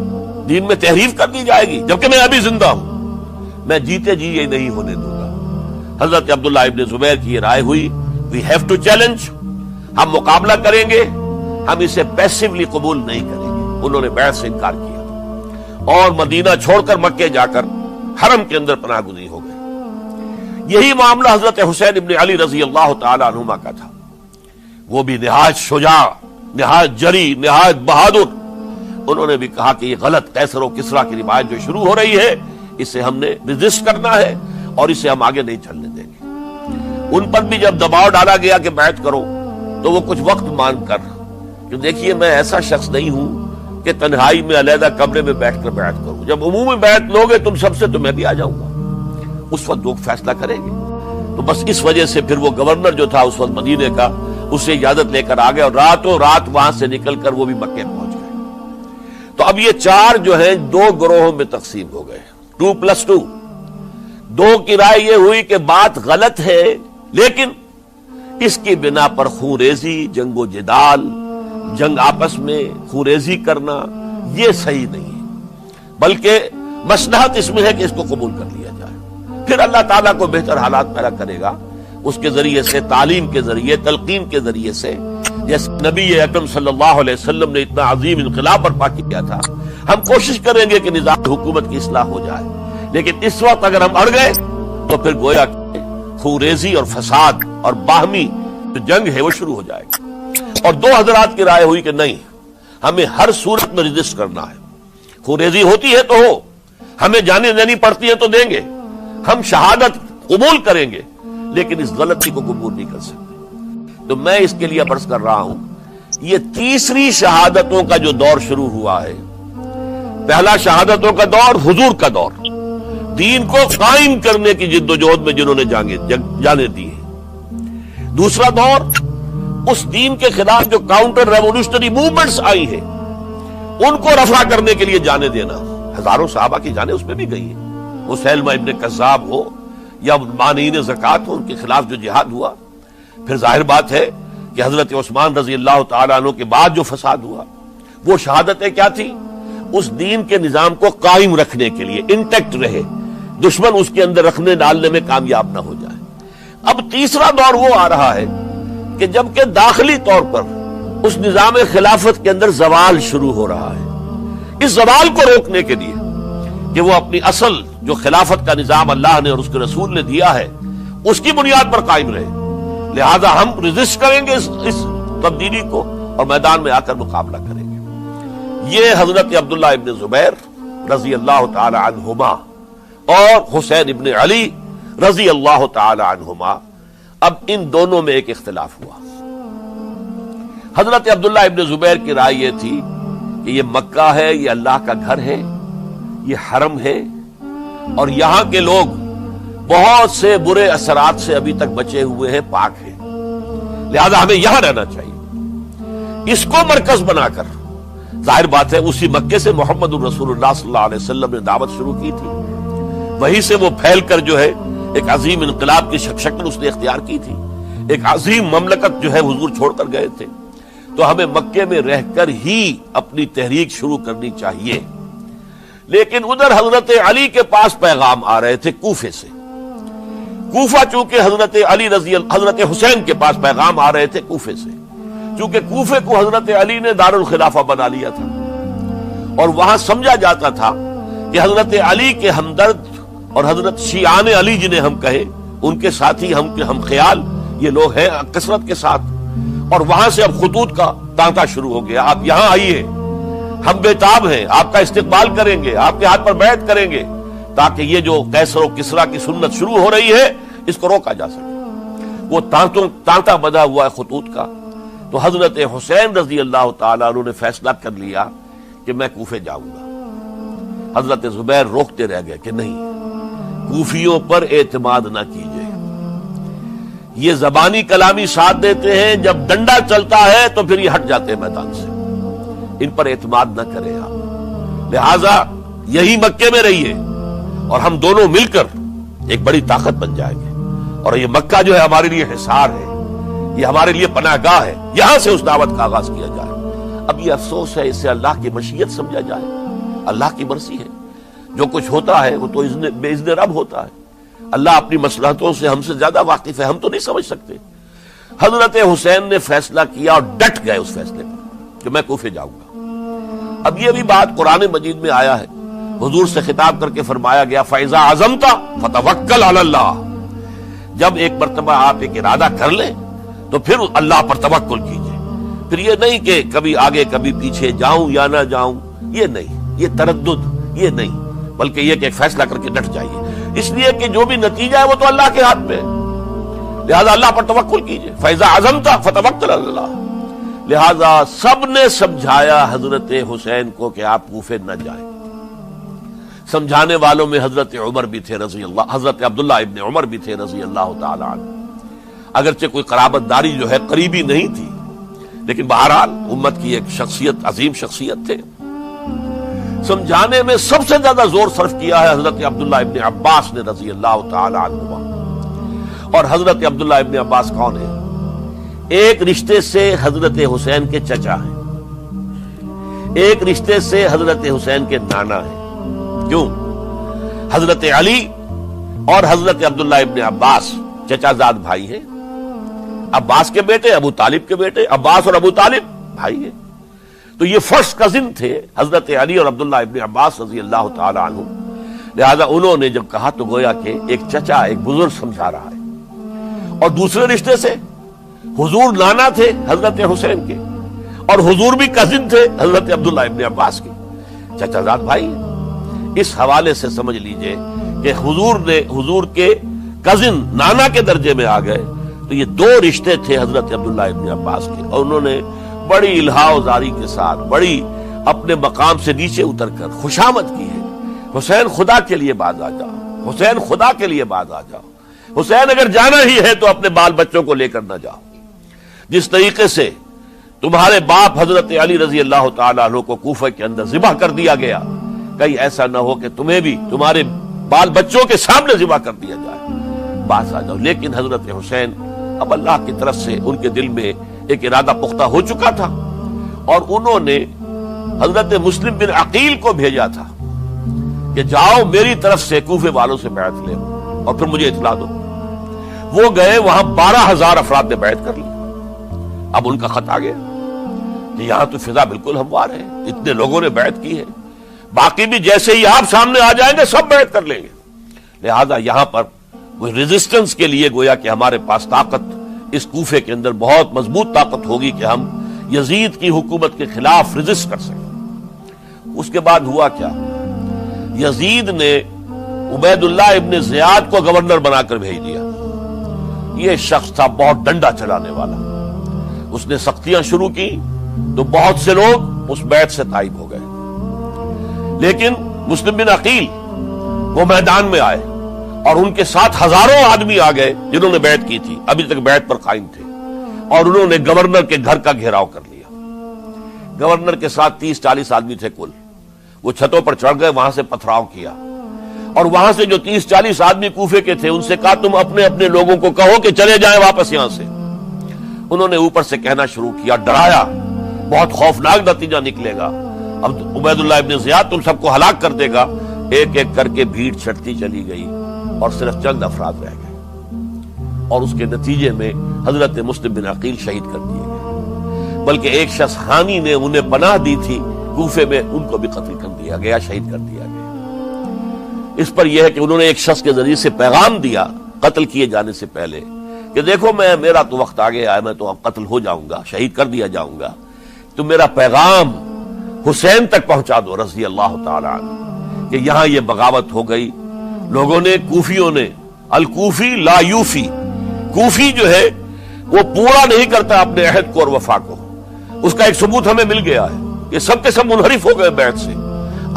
دین میں تحریف کر دی جائے گی جبکہ میں ابھی زندہ ہوں، میں جیتے جی یہ نہیں ہونے دوں گا۔ حضرت عبداللہ ابن زبیر کی یہ رائے ہوئی وی ہیو ٹو چیلنج، ہم مقابلہ کریں گے، ہم اسے پیسیولی قبول نہیں کریں گے۔ انہوں نے بیعت سے انکار کیا اور مدینہ چھوڑ کر مکے جا کر حرم کے اندر پناہ گزین ہو گئے۔ یہی معاملہ حضرت حسین ابن علی رضی اللہ تعالی عنہما کا تھا، وہ بھی نہایت شجاع، نہایت جری، نہایت بہادر۔ انہوں نے بھی کہا کہ یہ غلط قیصر و کسریٰ کی روایت جو شروع ہو رہی ہے اسے ہم نے ریزسٹ کرنا ہے اور اسے ہم آگے نہیں چلنے دیں گے۔ ان پر بھی جب دباؤ ڈالا گیا کہ بیعت کرو تو وہ کچھ وقت مان کر کہ دیکھیے میں ایسا شخص نہیں ہوں کہ تنہائی میں علیحدہ کمرے میں بیٹھ کر بیعت کروں، جب عمومی بیعت لوگے تم سب سے تو میں بھی آ جاؤں گا، اس وقت لوگ فیصلہ کریں گے۔ تو بس اس وجہ سے پھر وہ گورنر جو تھا اس وقت مدینے کا، اسے اجازت لے کر آ گئے اور راتوں رات وہاں سے نکل کر وہ بھی مکے پہنچ گئے۔ تو اب یہ چار جو ہیں دو گروہوں میں تقسیم ہو گئے، 2+2۔ دو کی رائے یہ ہوئی کہ بات غلط ہے لیکن اس کی بنا پر خون ریزی، جنگ و جدال، جنگ آپس میں خون ریزی کرنا یہ صحیح نہیں ہے، بلکہ مصلحت اس میں ہے کہ اس کو قبول کر لیا جائے۔ پھر اللہ تعالیٰ کو بہتر حالات پیدا کرے گا اس کے ذریعے سے، تعلیم کے ذریعے، تلقین کے ذریعے سے، جیسے نبی اکرم صلی اللہ علیہ وسلم نے اتنا عظیم انقلاب برپا کیا تھا۔ ہم کوشش کریں گے کہ نظام حکومت کی اصلاح ہو جائے، لیکن اس وقت اگر ہم اڑ گئے تو پھر گویا کہ خون ریزی اور فساد اور باہمی جو جنگ ہے وہ شروع ہو جائے گی۔ اور دو حضرات کی رائے ہوئی کہ نہیں، ہمیں ہر صورت میں ریزسٹ کرنا ہے، خون ریزی ہوتی ہے تو ہو، ہمیں جانے دینی پڑتی ہے تو دیں گے، ہم شہادت قبول کریں گے لیکن اس غلطی کو قبول نہیں کر سکتے۔ تو میں اس کے لیے عرض کر رہا ہوں یہ تیسری شہادتوں کا جو دور شروع ہوا ہے، پہلا شہادتوں کا دور حضور کا دور، دین کو قائم کرنے کی جد و جہد میں جنہوں نے جانیں دی ہیں۔ دوسرا دور اس دین کے خلاف جو کاؤنٹر ریولوشنری موومنٹس آئی ہیں ان کو رفع کرنے کے لیے جانے دینا، ہزاروں صحابہ کی جانیں اس میں بھی گئی ہیں، مسیلمہ ابن کذاب ہو یا مانعین زکوٰۃ ہو، ان کے خلاف جو جہاد ہوا۔ پھر ظاہر بات ہے کہ حضرت عثمان رضی اللہ تعالیٰ عنہ کے بعد جو فساد ہوا وہ شہادتیں کیا تھی؟ اس دین کے نظام کو قائم رکھنے کے لیے، انٹیکٹ رہے، دشمن اس کے اندر رکھنے ڈالنے میں کامیاب نہ ہو جائے۔ اب تیسرا دور وہ آ رہا ہے کہ جبکہ داخلی طور پر اس نظام خلافت کے اندر زوال شروع ہو رہا ہے، اس زوال کو روکنے کے لیے کہ وہ اپنی اصل جو خلافت کا نظام اللہ نے اور اس کے رسول نے دیا ہے اس کی بنیاد پر قائم رہے، لہذا ہم ریزسٹ کریں گے اس تبدیلی کو اور میدان میں آ کر مقابلہ کریں گے۔ یہ حضرت عبداللہ ابن زبیر رضی اللہ تعالی عنہما اور حسین ابن علی رضی اللہ تعالی عنہما، اب ان دونوں میں ایک اختلاف ہوا۔ حضرت عبداللہ ابن زبیر کی رائے یہ تھی کہ یہ مکہ ہے، یہ اللہ کا گھر ہے، یہ حرم ہے اور یہاں کے لوگ بہت سے برے اثرات سے ابھی تک بچے ہوئے ہیں، پاک ہیں، لہذا ہمیں یہاں رہنا چاہیے۔ اس کو مرکز بنا کر ظاہر بات ہے اسی مکے سے محمد الرسول اللہ صلی اللہ علیہ وسلم نے دعوت شروع کی تھی، وہیں سے وہ پھیل کر جو ہے ایک عظیم انقلاب کی شکل اس نے اختیار کی تھی، ایک عظیم مملکت جو ہے حضور چھوڑ کر گئے تھے۔ تو ہمیں مکے میں رہ کر ہی اپنی تحریک شروع کرنی چاہیے، لیکن ادھر حضرت علی کے پاس پیغام آ رہے تھے کوفے سے۔ کوفہ چونکہ حضرت حسین کے پاس پیغام آ رہے تھے کوفے سے، چونکہ کوفے کو حضرت علی نے دار الخلافہ بنا لیا تھا اور وہاں سمجھا جاتا تھا کہ حضرت علی کے ہمدرد اور حضرت شیعان علی جنہیں ہم کہیں ان کے ساتھی ہم خیال یہ لوگ ہیں کثرت کے ساتھ، اور وہاں سے اب خطوط کا تانتا شروع ہو گیا، آپ یہاں آئیے، ہم بےتاب ہیں، آپ کا استقبال کریں گے، آپ کے ہاتھ پر بیعت کریں گے، تاکہ یہ جو قیصر و کسریٰ کی سنت شروع ہو رہی ہے اس کو روکا جا سکے۔ وہ تانتا بنا ہوا ہے خطوط کا، تو حضرت حسین رضی اللہ تعالیٰ عنہ نے فیصلہ کر لیا کہ میں کوفے جاؤں گا۔ حضرت زبیر روکتے رہ گئے کہ نہیں، کوفیوں پر اعتماد نہ کیجیے، یہ زبانی کلامی ساتھ دیتے ہیں، جب ڈنڈا چلتا ہے تو پھر یہ ہٹ جاتے ہیں میدان سے، ان پر اعتماد نہ کریں آپ، لہذا یہی مکے میں رہیے اور ہم دونوں مل کر ایک بڑی طاقت بن جائیں گے، اور یہ مکہ جو ہے ہمارے لیے حصار ہے، یہ ہمارے لیے پناہ گاہ ہے، یہاں سے اس دعوت کا آغاز کیا جائے۔ اب یہ افسوس ہے، اسے اللہ کی مشیت سمجھا جائے، اللہ کی مرضی ہے، جو کچھ ہوتا ہے وہ تو بے اذن رب ہوتا ہے، اللہ اپنی مصلحتوں سے ہم سے زیادہ واقف ہے، ہم تو نہیں سمجھ سکتے۔ حضرت حسین نے فیصلہ کیا اور ڈٹ گئے اس فیصلے پر کہ میں کوفے جاؤں گا۔ اب یہ بھی بات قرآن مجید میں آیا ہے، حضور سے خطاب کر کے فرمایا گیا فَإِذَا عَزَمْتَ فَتَوَكَّلْ عَلَى اللَّهِ، جب ایک مرتبہ آپ ایک ارادہ کر لیں تو پھر اللہ پر توکل کیجئے، پھر یہ نہیں کہ کبھی آگے کبھی پیچھے جاؤں یا نہ جاؤں، یہ نہیں، یہ تردد یہ نہیں، بلکہ یہ کہ ایک فیصلہ کر کے ڈٹ جائیے، اس لیے کہ جو بھی نتیجہ ہے وہ تو اللہ کے ہاتھ میں ہے، لہذا اللہ پر توکل کیجئے۔ فَإِذَا عَزَمْتَ فَتَوَكَّلْ عَلَى اللَّهِ، لہذا سب نے سمجھایا حضرت حسین کو کہ آپ کوفے نہ جائیں۔ سمجھانے والوں میں حضرت عمر بھی تھے رضی اللہ، حضرت عبداللہ ابن عمر بھی تھے رضی اللہ تعالی عنہ، اگرچہ کوئی قرابت داری جو ہے قریبی نہیں تھی، لیکن بہرحال امت کی ایک شخصیت، عظیم شخصیت تھے۔ سمجھانے میں سب سے زیادہ زور صرف کیا ہے حضرت عبداللہ ابن عباس نے رضی اللہ تعالی عنہ، اور حضرت عبداللہ ابن عباس کون ہے؟ ایک رشتے سے حضرت حسین کے چچا ہیں، ایک رشتے سے حضرت حسین کے نانا ہیں۔ کیوں؟ حضرت علی اور حضرت عبداللہ ابن عباس چچا زاد بھائی ہیں، عباس کے بیٹے، ابو طالب کے بیٹے، عباس اور ابو طالب بھائی ہیں، تو یہ فرسٹ کزن تھے حضرت علی اور عبداللہ ابن عباس رضی اللہ تعالی عنہ، لہذا انہوں نے جب کہا تو گویا کہ ایک چچا ایک بزرگ سمجھا رہا ہے، اور دوسرے رشتے سے حضور نانا تھے حضرت حسین کے، اور حضور بھی کزن تھے حضرت عبداللہ ابن عباس کے، چچا زاد بھائی۔ اس حوالے سے سمجھ لیجئے کہ حضور کے کزن نانا کے درجے میں آ گئے، تو یہ دو رشتے تھے حضرت عبداللہ ابن عباس کے، اور انہوں نے بڑی الہا و زاری کے ساتھ، بڑی اپنے مقام سے نیچے اتر کر خوشامد کی ہے، حسین خدا کے لیے باز آ جاؤ، حسین خدا کے لیے باز آ جاؤ، حسین اگر جانا ہی ہے تو اپنے بال بچوں کو لے کر نہ جاؤ، جس طریقے سے تمہارے باپ حضرت علی رضی اللہ تعالیٰ عنہ کو کوفہ کے اندر ذبح کر دیا گیا، کہیں ایسا نہ ہو کہ تمہیں بھی تمہارے بال بچوں کے سامنے ذبح کر دیا جائے، باز آ جاؤ۔ لیکن حضرت حسین اب اللہ کی طرف سے ان کے دل میں ایک ارادہ پختہ ہو چکا تھا، اور انہوں نے حضرت مسلم بن عقیل کو بھیجا تھا کہ جاؤ میری طرف سے کوفے والوں سے بیعت لے اور پھر مجھے اطلاع دو۔ وہ گئے، وہاں 12,000 افراد نے بیعت کر لی۔ اب ان کا خط آ گیا کہ یہاں تو فضا بالکل ہموار ہے، اتنے لوگوں نے بیعت کی ہے، باقی بھی جیسے ہی آپ سامنے آ جائیں گے سب بیعت کر لیں گے، لہذا یہاں پر وہ ریزسٹنس کے لیے گویا کہ ہمارے پاس طاقت اس کوفے کے اندر بہت مضبوط طاقت ہوگی کہ ہم یزید کی حکومت کے خلاف ریزسٹ کر سکیں۔ اس کے بعد ہوا کیا؟ یزید نے عبید اللہ ابن زیاد کو گورنر بنا کر بھیج دیا۔ یہ شخص تھا بہت ڈنڈا چلانے والا، اس نے سختیاں شروع کی تو بہت سے لوگ اس بیعت سے تائب ہو گئے، لیکن مسلم بن عقیل وہ میدان میں آئے اور ان کے ساتھ ہزاروں آدمی آ گئے جنہوں نے بیعت کی تھی، ابھی تک بیعت پر قائم تھے، اور انہوں نے گورنر کے گھر کا گھیراؤ کر لیا۔ گورنر کے ساتھ 30-40 آدمی تھے کل، وہ چھتوں پر چڑھ گئے، وہاں سے پتھراؤ کیا، اور وہاں سے جو 30-40 آدمی کوفے کے تھے ان سے کہا تم اپنے اپنے لوگوں کو کہو کہ چلے جائیں واپس یہاں سے۔ انہوں نے اوپر سے کہنا شروع کیا، ڈرایا، بہت خوفناک نتیجہ نکلے گا، اب عبید اللہ ابن زیاد تم سب کو ہلاک کر دے گا۔ ایک ایک کر کے بھیڑ چھٹتی چلی گئی اور صرف چند افراد رہ گئے، اور اس کے نتیجے میں حضرت مسلم بن عقیل شہید کر دیے گئے، بلکہ ایک شخص حامی نے انہیں پناہ دی تھی کوفے میں، ان کو بھی قتل کر دیا گیا، شہید کر دیا گیا۔ اس پر یہ ہے کہ انہوں نے ایک شخص کے ذریعے سے پیغام دیا قتل کیے جانے سے پہلے کہ دیکھو میرا تو وقت آ گیا ہے، میں تو اب قتل ہو جاؤں گا، شہید کر دیا جاؤں گا، تو میرا پیغام حسین تک پہنچا دو رضی اللہ تعالی عنہ کہ یہاں یہ بغاوت ہو گئی۔ لوگوں نے، کوفیوں نے، الکوفی لا یوفی، کوفی جو ہے وہ پورا نہیں کرتا اپنے عہد کو اور وفا کو، اس کا ایک ثبوت ہمیں مل گیا ہے، یہ سب کے سب منحرف ہو گئے بیعت سے۔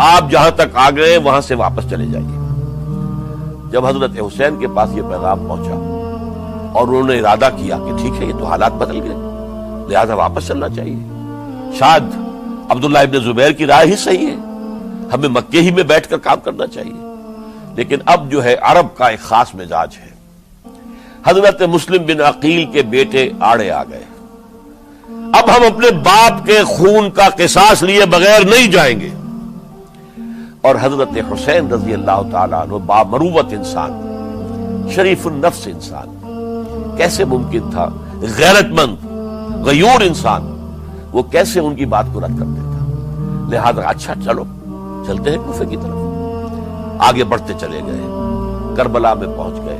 آپ جہاں تک آ گئے وہاں سے واپس چلے جائیے۔ جب حضرت حسین کے پاس یہ پیغام پہنچا اور انہوں نے ارادہ کیا کہ ٹھیک ہے یہ تو حالات بدل گئے، لہذا واپس چلنا چاہیے، شاید عبداللہ ابن زبیر کی رائے ہی صحیح ہے، ہمیں مکے ہی میں بیٹھ کر کام کرنا چاہیے۔ لیکن اب جو ہے عرب کا ایک خاص مزاج ہے۔ حضرت مسلم بن عقیل کے بیٹے آڑے آ گئے، اب ہم اپنے باپ کے خون کا قصاص لیے بغیر نہیں جائیں گے۔ اور حضرت حسین رضی اللہ تعالیٰ عنہ بامروت انسان، شریف النفس انسان، کیسے ممکن تھا غیرت مند غیور انسان وہ کیسے ان کی بات کو رد کر دیتا؟ لہذا اچھا چلو چلتے ہیں کوفے کی طرف۔ آگے بڑھتے چلے گئے، کربلا میں پہنچ گئے،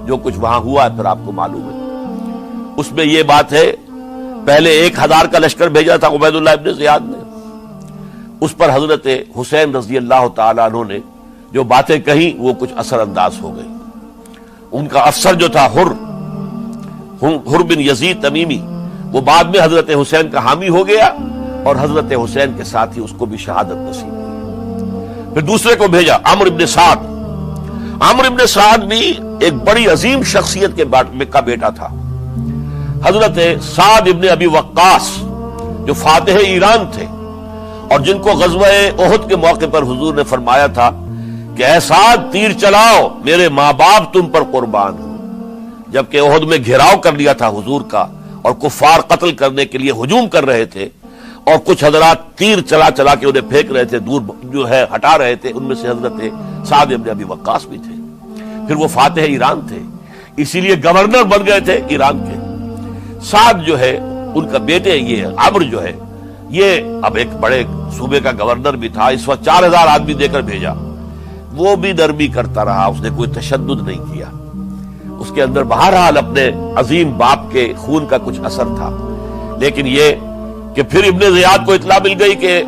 جو کچھ وہاں ہوا ہے پھر آپ کو معلوم ہے۔ اس میں یہ بات ہے پہلے 1000 کا لشکر بھیجا تھا عبید اللہ ابن زیاد نے، اس پر حضرت حسین رضی اللہ تعالیٰ عنہ نے جو باتیں کہیں وہ کچھ اثر انداز ہو گئی۔ ان کا افسر جو تھا حر بن یزید تمیمی، وہ بعد میں حضرت حسین کا حامی ہو گیا اور حضرت حسین کے ساتھ ہی اس کو بھی شہادت نصیب ہوئی۔ پھر دوسرے کو بھیجا عمرو ابن سعد۔ عمرو ابن سعد بھی ایک بڑی عظیم شخصیت کا بیٹا تھا، حضرت سعد ابن ابی وقاص جو فاتح ایران تھے اور جن کو غزوہ احد کے موقع پر حضور نے فرمایا تھا کہ اے سعد تیر چلاؤ، میرے ماں باپ تم پر قربان ہوں۔ جبکہ احد میں گھیراؤ کر لیا تھا حضور کا اور کفار قتل کرنے کے لیے ہجوم کر رہے تھے، اور کچھ حضرات تیر چلا چلا کے انہیں پھینک رہے تھے، دور جو ہے ہٹا رہے تھے، ان میں سے حضرت سعد ابن ابی وقاص بھی تھے۔ پھر وہ فاتح ایران تھے، اسی لیے گورنر بن گئے تھے ایران کے۔ سعد جو ہے ان کا بیٹے، یہ عمرو جو ہے یہ اب ایک بڑے صوبے کا گورنر بھی تھا، اس وقت 4000 آدمی دے کر بھیجا، وہ بھی نرمی کرتا رہا، اس نے کوئی تشدد نہیں کیا، اس کے اندر بہرحال اپنے عظیم باپ کے خون کا کچھ اثر تھا۔ لیکن یہ کہ پھر ابن زیاد کو اطلاع مل گئی کہ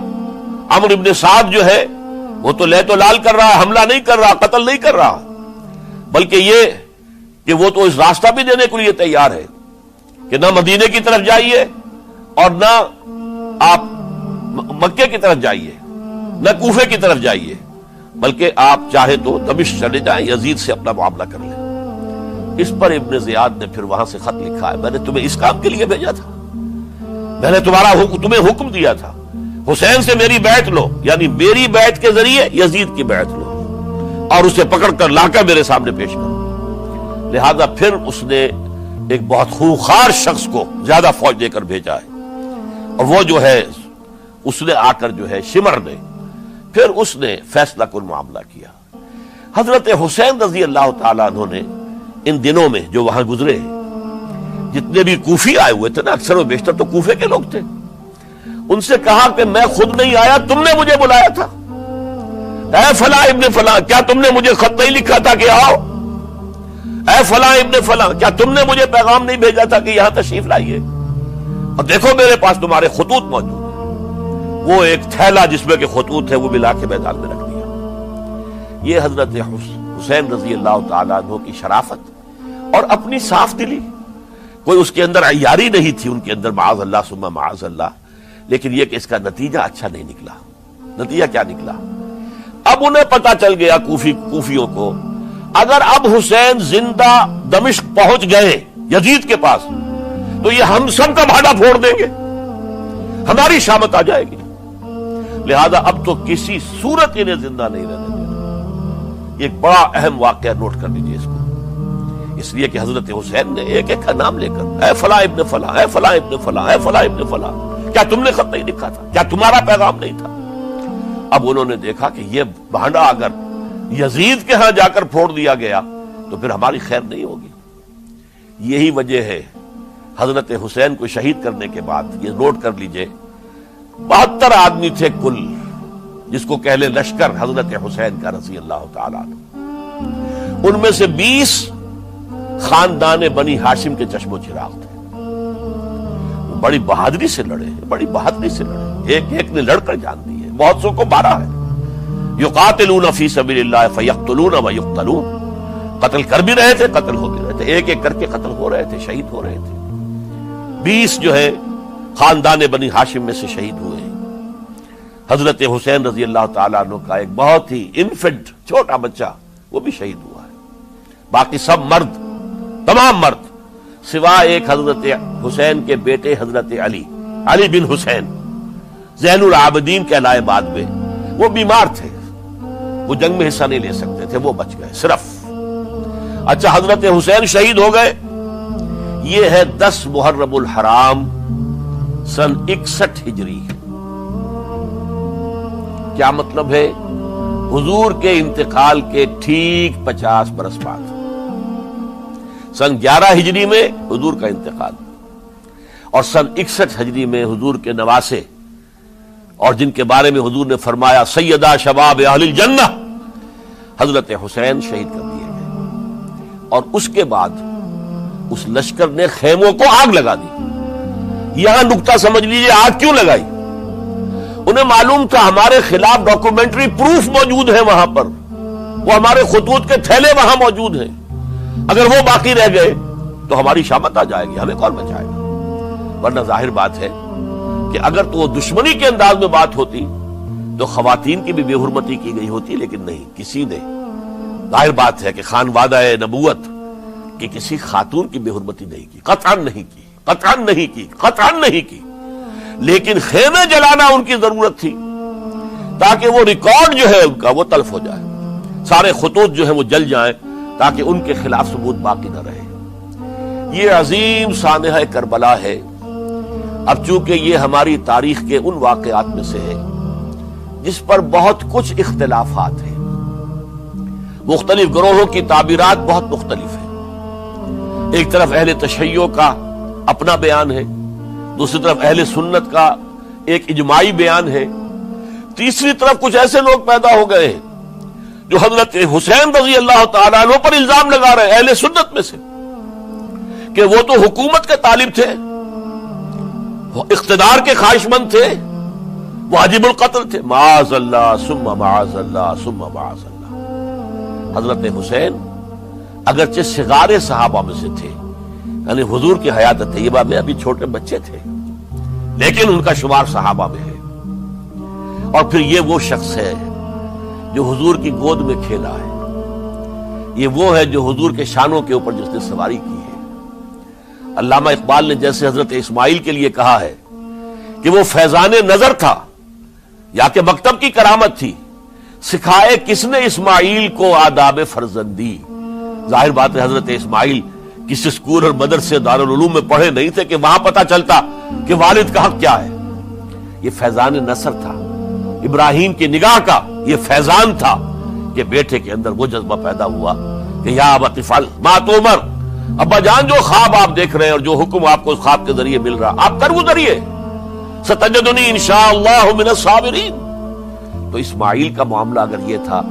عمرو ابن سعد جو ہے وہ تو لے تو لال کر رہا، حملہ نہیں کر رہا، قتل نہیں کر رہا، بلکہ یہ کہ وہ تو اس راستہ بھی دینے کے لیے تیار ہے کہ نہ مدینے کی طرف جائیے اور نہ آپ مکے کی طرف جائیے، نہ کوفے کی طرف جائیے، بلکہ آپ چاہے تو دمشق چلے جائیں، یزید سے اپنا معاملہ کر لیں۔ اس پر ابن زیاد نے پھر وہاں سے خط لکھا ہے، میں نے تمہیں اس کام کے لیے بھیجا تھا، میں نے تمہیں حکم دیا تھا حسین سے میری بیعت لو، یعنی میری بیعت کے ذریعے یزید کی بیعت لو اور اسے پکڑ کر لا کر میرے سامنے پیش کرو۔ لہذا پھر اس نے ایک بہت خوخار شخص کو زیادہ فوج دے کر بھیجا ہے، اور وہ جو ہے اس نے آ کر جو ہے شمر نے پھر اس نے فیصلہ کن معاملہ کیا۔ حضرت حسین رضی اللہ تعالیٰ عنہ نے ان دنوں میں جو وہاں گزرے، جتنے بھی کوفی آئے ہوئے تھے نا، اکثر و بیشتر تو کوفے کے لوگ تھے، ان سے کہا کہ میں خود نہیں آیا، تم نے مجھے بلایا تھا، اے فلاں ابن فلاں کیا تم نے مجھے خط نہیں لکھا تھا کہ آؤ؟ اے فلاں ابن فلاں کیا تم نے مجھے پیغام نہیں بھیجا تھا کہ یہاں تشریف لائیے؟ اور دیکھو میرے پاس تمہارے خطوط موجود ہیں۔ وہ ایک تھیلا جس میں کہ خطوط ہے وہ ملا کے میدان میں رکھ دیا۔ یہ حضرت حسین رضی اللہ تعالیٰ عنہ کی شرافت اور اپنی صاف دلی، کوئی اس کے اندر عیاری نہیں تھی ان کے اندر، معاذ اللہ ثم معاذ اللہ، لیکن یہ کہ اس کا نتیجہ اچھا نہیں نکلا۔ نتیجہ کیا نکلا؟ اب انہیں پتا چل گیا کوفیوں کو، اگر اب حسین زندہ دمشق پہنچ گئے یزید کے پاس تو یہ ہم سب کا بھاڑا پھوڑ دیں گے، ہماری شامت آ جائے گی، لہذا اب تو کسی صورت انہیں زندہ نہیں رہنے دینا۔ یہ ایک بڑا اہم واقعہ، نوٹ کر لیجیے اس کو، اس لیے کہ حضرت حسین نے ایک ایک کا نام لے کر اے فلاں ابن فلاں، اے فلاں ابن فلاں، اے فلاں ابن فلاں، کیا تم نے خط نہیں لکھا تھا؟ کیا تمہارا پیغام نہیں تھا؟ اب انہوں نے دیکھا کہ یہ بھانڈا اگر یزید کے ہاں جا کر پھوڑ دیا گیا تو پھر ہماری خیر نہیں ہوگی۔ یہی وجہ ہے حضرت حسین کو شہید کرنے کے بعد، یہ نوٹ کر لیجئے، 72 آدمی تھے کل، جس کو کہہ لیں لشکر حضرت حسین کا رضی اللہ تعالیٰ عنہ، ان میں سے 20 خاندان بنی ہاشم کے چشم و چراغ تھے۔ وہ بڑی بہادری سے لڑے، بڑی بہادری سے لڑے، ایک ایک نے لڑ کر جان دی ہے، بہت سو کو مارا ہے۔ یقاتلون فی سبیل اللہ فیقتلون ویقتلون، قتل کر بھی رہے تھے، قتل ہو بھی رہے تھے، ایک ایک کر کے قتل ہو رہے تھے، شہید ہو رہے تھے۔ 20 جو ہے خاندان بنی ہاشم میں سے شہید ہوئے ہیں۔ حضرت حسین رضی اللہ تعالیٰ عنہ کا ایک بہت ہی انفنٹ چھوٹا بچہ وہ بھی شہید ہوا ہے۔ باقی سب مرد، تمام مرد، سوائے ایک حضرت حسین کے بیٹے حضرت علی بن حسین زین العابدین کہلائے بعد میں، وہ بیمار تھے، وہ جنگ میں حصہ نہیں لے سکتے تھے، وہ بچ گئے صرف۔ اچھا، حضرت حسین شہید ہو گئے، یہ ہے 10 محرم الحرام سن 61 ہجری۔ کیا مطلب ہے؟ حضور کے انتقال کے ٹھیک 50 برس بعد، سن 11 ہجری میں حضور کا انتقال، اور سن 61 ہجری میں حضور کے نواسے اور جن کے بارے میں حضور نے فرمایا سیدہ شباب اہل الجنہ، حضرت حسین شہید کر دیے گئے۔ اور اس کے بعد اس لشکر نے خیموں کو آگ لگا دی۔ یہاں نکتہ سمجھ لیجئے، آگ کیوں لگائی؟ انہیں معلوم تھا ہمارے خلاف ڈاکومنٹری پروف موجود ہے وہاں پر، وہ ہمارے خطوط کے تھیلے وہاں موجود ہیں، اگر وہ باقی رہ گئے تو ہماری شامت آ جائے گی، ہمیں کون بچائے گا؟ ورنہ ظاہر بات ہے کہ اگر تو وہ دشمنی کے انداز میں بات ہوتی تو خواتین کی بھی بے حرمتی کی گئی ہوتی، لیکن نہیں، کسی نے، ظاہر بات ہے کہ خانوادہ نبوت کی کسی خاتون کی بے حرمتی نہیں کی، قطعاً نہیں کی، قطعاً نہیں کی، قطعاً نہیں کی، لیکن خیمے جلانا ان کی ضرورت تھی تاکہ وہ ریکارڈ جو ہے ان کا وہ تلف ہو جائے، سارے خطوط جو ہیں وہ جل جائیں تاکہ ان کے خلاف ثبوت باقی نہ رہے۔ یہ عظیم سانحہ کربلا ہے۔ اب چونکہ یہ ہماری تاریخ کے ان واقعات میں سے ہے جس پر بہت کچھ اختلافات ہیں، مختلف گروہوں کی تعبیرات بہت مختلف ہیں۔ ایک طرف اہل تشیع کا اپنا بیان ہے، دوسری طرف اہل سنت کا ایک اجماعی بیان ہے، تیسری طرف کچھ ایسے لوگ پیدا ہو گئے ہیں جو حضرت حسین رضی اللہ تعالیٰ عنہ پر الزام لگا رہے ہیں اہل سنت میں سے کہ وہ تو حکومت کے طالب تھے، وہ اقتدار کے خواہشمند تھے، واجب القتل تھے۔ معاذ اللہ ثم معاذ اللہ ثم معاذ اللہ۔ حضرت حسین اگرچہ صغار صحابہ میں سے تھے، یعنی حضور کی حیات طیبہ میں ابھی چھوٹے بچے تھے، لیکن ان کا شمار صحابہ میں ہے۔ اور پھر یہ وہ شخص ہے جو حضور کی گود میں کھیلا ہے، یہ وہ ہے جو حضور کے شانوں کے اوپر جس نے سواری کی ہے۔ علامہ اقبال نے جیسے حضرت اسماعیل کے لیے کہا ہے کہ وہ فیضان نظر تھا یا کہ مکتب کی کرامت تھی، سکھائے کس نے اسماعیل کو آداب فرزندی۔ ظاہر بات ہے حضرت اسماعیل کسی اسکول اور مدرسے دارالعلوم میں پڑھے نہیں تھے کہ وہاں پتہ چلتا کہ والد کا حق کیا ہے۔ یہ فیضان نصر تھا، ابراہیم کی نگاہ کا یہ فیضان تھا کہ بیٹے کے اندر وہ جذبہ پیدا ہوا کہ یا ابت افعل ما تؤمر، ابا جان جو خواب آپ دیکھ رہے ہیں اور جو حکم آپ کو اس خواب کے ذریعے مل رہا آپ کر گزریے، ستجدنی انشاءاللہ من الصابرین۔ تو اسماعیل کا معاملہ اگر یہ تھا